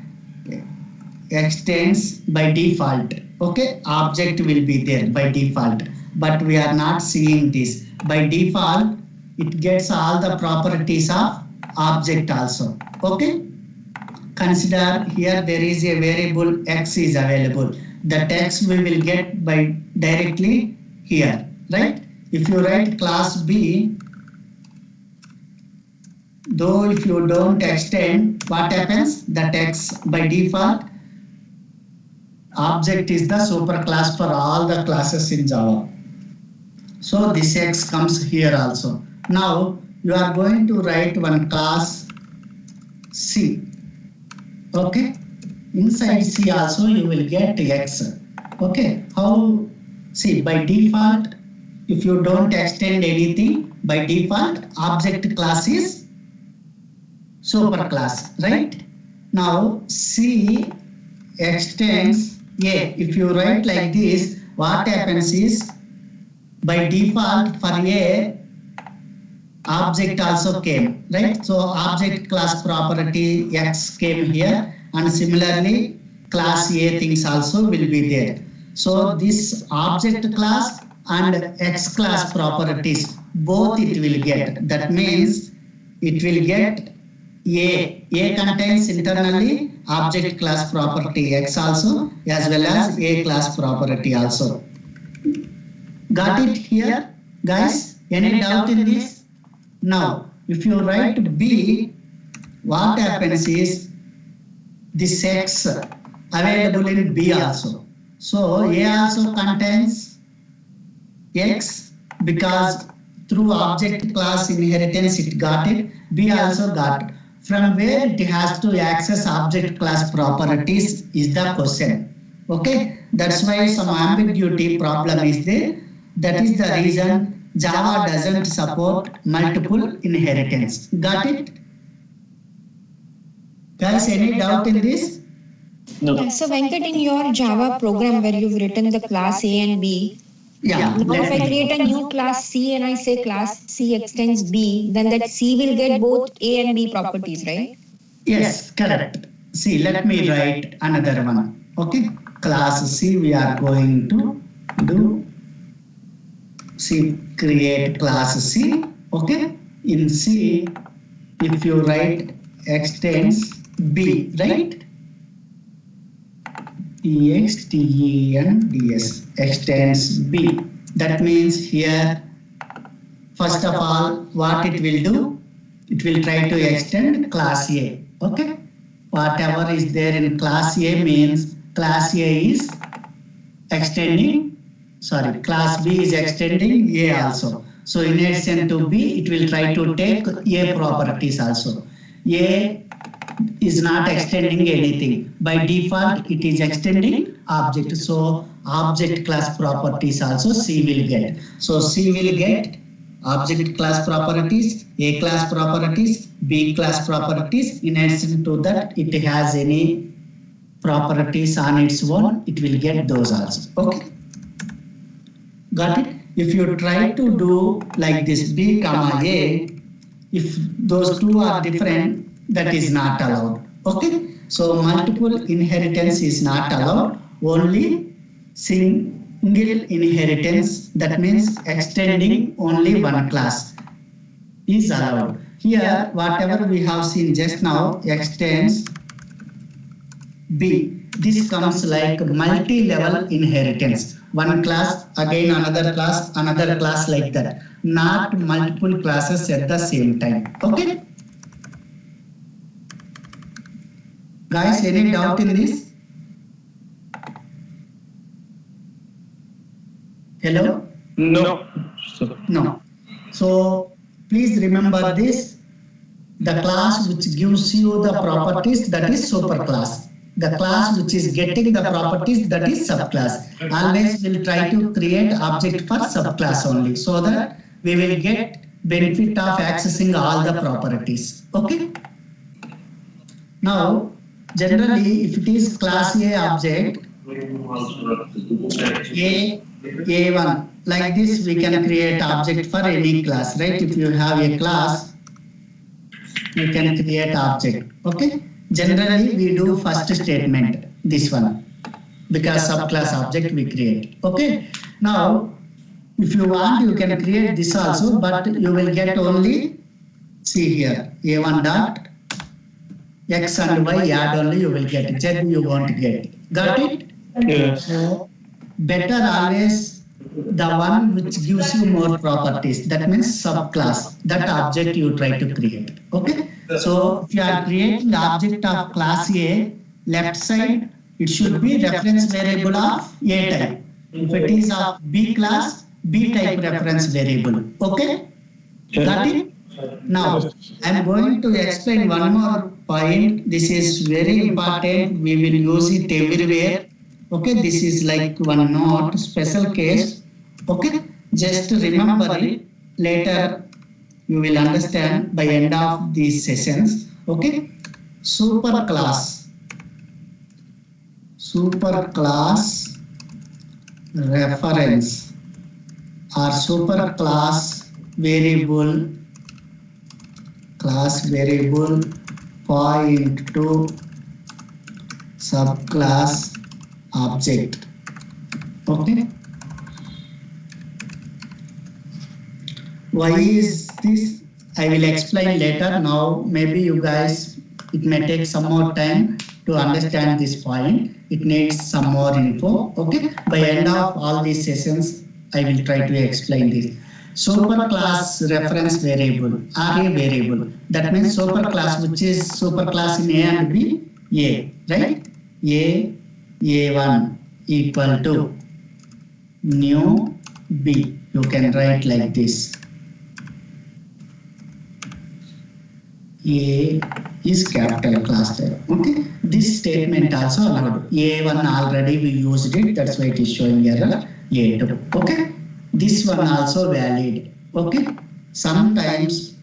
extends by default. Okay, object will be there by default, but we are not seeing this. By default, it gets all the properties of object also. Okay, consider here there is a variable x is available. That x we will get by directly here, right? If you write class B, though if you don't extend, what happens? That x by default, object is the superclass for all the classes in Java. So this x comes here also. Now you are going to write one class C. Okay. Inside C also you will get x. Okay. How? See, by default, if you don't extend anything, by default object class is superclass, right? Now C extends A. If you write like this, what happens is by default for A, object also came, right? So object class property x came here, and similarly class A things also will be there. So this object class and x class properties, both it will get. That means it will get A contains internally object class property x also, as well as A class property also. Got it here, guys? Any doubt in this? Now, if you write B, what happens is this x available in B also. So A also contains x because through object class inheritance it got it. B also got it. From where it has to access object class properties is the question. Okay, that's why some ambiguity problem is there. That is the reason Java doesn't support multiple inheritance. Got it? Guys, any doubt in this? No. So Venkat, in your Java program where you've written the class A and B, Yeah. now if I create a new class C and I say class C extends B, then that C will get both A and B properties, right? Yes, correct. See, let me write another one. Okay, class C we are going to do. See, create class C. Okay, in C, if you write extends B, right? EXTENDS extends B. That means here, first of all, what it will do? It will try to extend class A. Okay? Whatever is there in class A means class A is extending, class B is extending A also. So in addition to B, it will try to take A properties also. A is not extending anything. By default, it is extending object. So object class properties also C will get. So C will get object class properties, A class properties, B class properties. In addition to that, it has any properties on its own, it will get those also. Okay. Got it? If you try to do like this B comma A, if those two are different, that is not allowed. Okay? So multiple inheritance is not allowed. Only single inheritance, that means extending only one class, is allowed. Here, whatever we have seen just now extends B. This comes like multi-level inheritance. One class, again another class like that. Not multiple classes at the same time. Okay? Guys, any doubt in this? Hello? No. No. So please remember this. The class which gives you the properties, that is superclass. The class which is getting the properties, that is subclass. Always we'll try to create object for subclass only, so that we will get benefit of accessing all the properties. Okay? Now, generally, if it is class A object, A1, like this we can create object for any class, right? If you have a class, you can create object. Okay? Generally, we do first statement, this one, because subclass object we create. Okay? Now, if you want, you can create this also, but you will get only, see here, A1 dot, X and Y add only you will get, Z you won't get. Got it? Yes. So, better always the one which gives you more properties, that means subclass, that object you try to create. Okay? So if you are creating the object of class A, left side it should be reference variable of A type. If it is of B class, B type reference variable. Okay? Got it? Now I am going to explain one more point. This is very important. We will use it everywhere. Okay, this is like one note, special case. Okay, just remember it. Later you will understand by end of these sessions. Okay, superclass reference or superclass variable, class variable point to subclass object. Okay. Why is this? I will explain later. Now maybe you guys, it may take some more time to understand this point. It needs some more info. Okay. By end of all these sessions, I will try to explain this. Superclass reference variable, array variable. That means superclass, which is superclass in A and B, A, right? A1 equal to new B. You can write like this. A is capital class type. Okay. This statement also allowed. A1 already we used it. That's why it is showing error. A2. Okay. This one also valid. Okay. Sometimes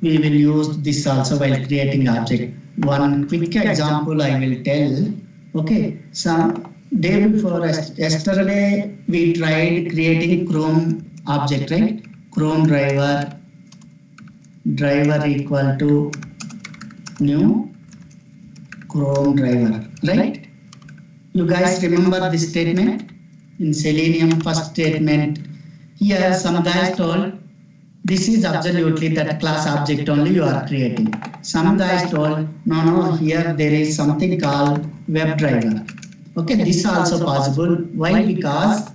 we will use this also while creating object. One quick example I will tell. Okay. Some day before yesterday we tried creating Chrome object, right? Chrome driver equal to new Chrome driver, right? You guys remember this statement in Selenium first statement. Here some guys told this is absolutely that class object only you are creating. Some guys told no, here there is something called web driver. Okay, this is also possible. Why? Because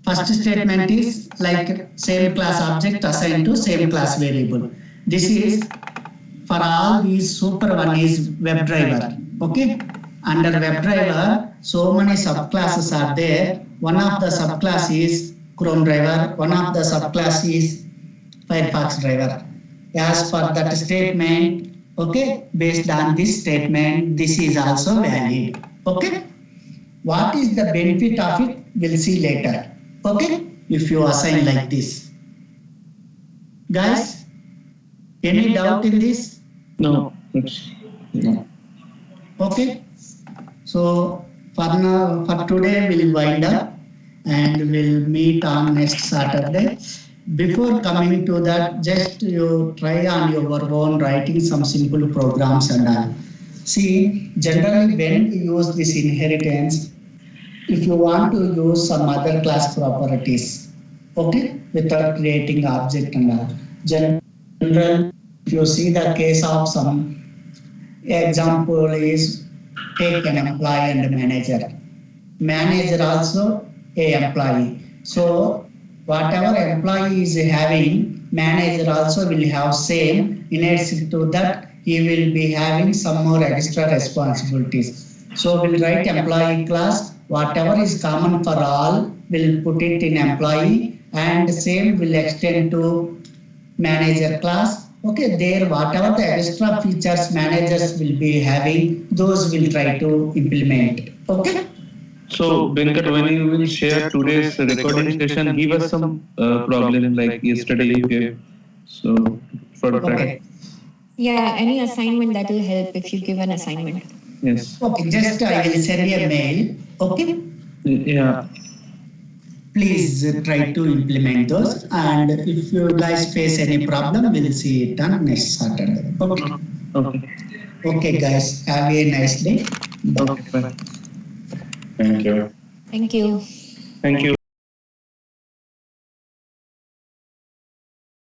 first statement is like same class object assigned to same class variable. This is for all these super one is web driver. Okay. Under web driver, so many subclasses are there. One of the subclass is Chrome driver. One of the subclass is Firefox driver. As per that statement, okay, based on this statement, this is also valid. Okay. What is the benefit of it? We'll see later. Okay, if you assign like this. Guys, any doubt in this? No. No. Okay. So For now, for today, we'll wind up and we'll meet on next Saturday. Before coming to that, just you try on your own writing some simple programs and all. See, generally when we use this inheritance, if you want to use some other class properties, okay, without creating object and all. General, if you see the case of some example is take an employee and manager. Manager also a employee. So whatever employee is having, manager also will have same. In addition to that, he will be having some more extra responsibilities. So we'll write employee class. Whatever is common for all, we'll put it in employee, and same will extend to manager class. Okay, there whatever the extra features managers will be having, those will try to implement. Okay. So, Venkat, when you will share today's recording session, give us some problem like yesterday you gave. So, for that. Okay. Yeah, any assignment that will help if you give an assignment. Yes. Okay, just I will send you a mail. Okay. Yeah. Please try to implement those, and if you guys face any problem, we'll see it on next Saturday. Okay. Okay. Okay, guys. Have a nice day. Okay. Bye. Thank you. Thank you. Thank you.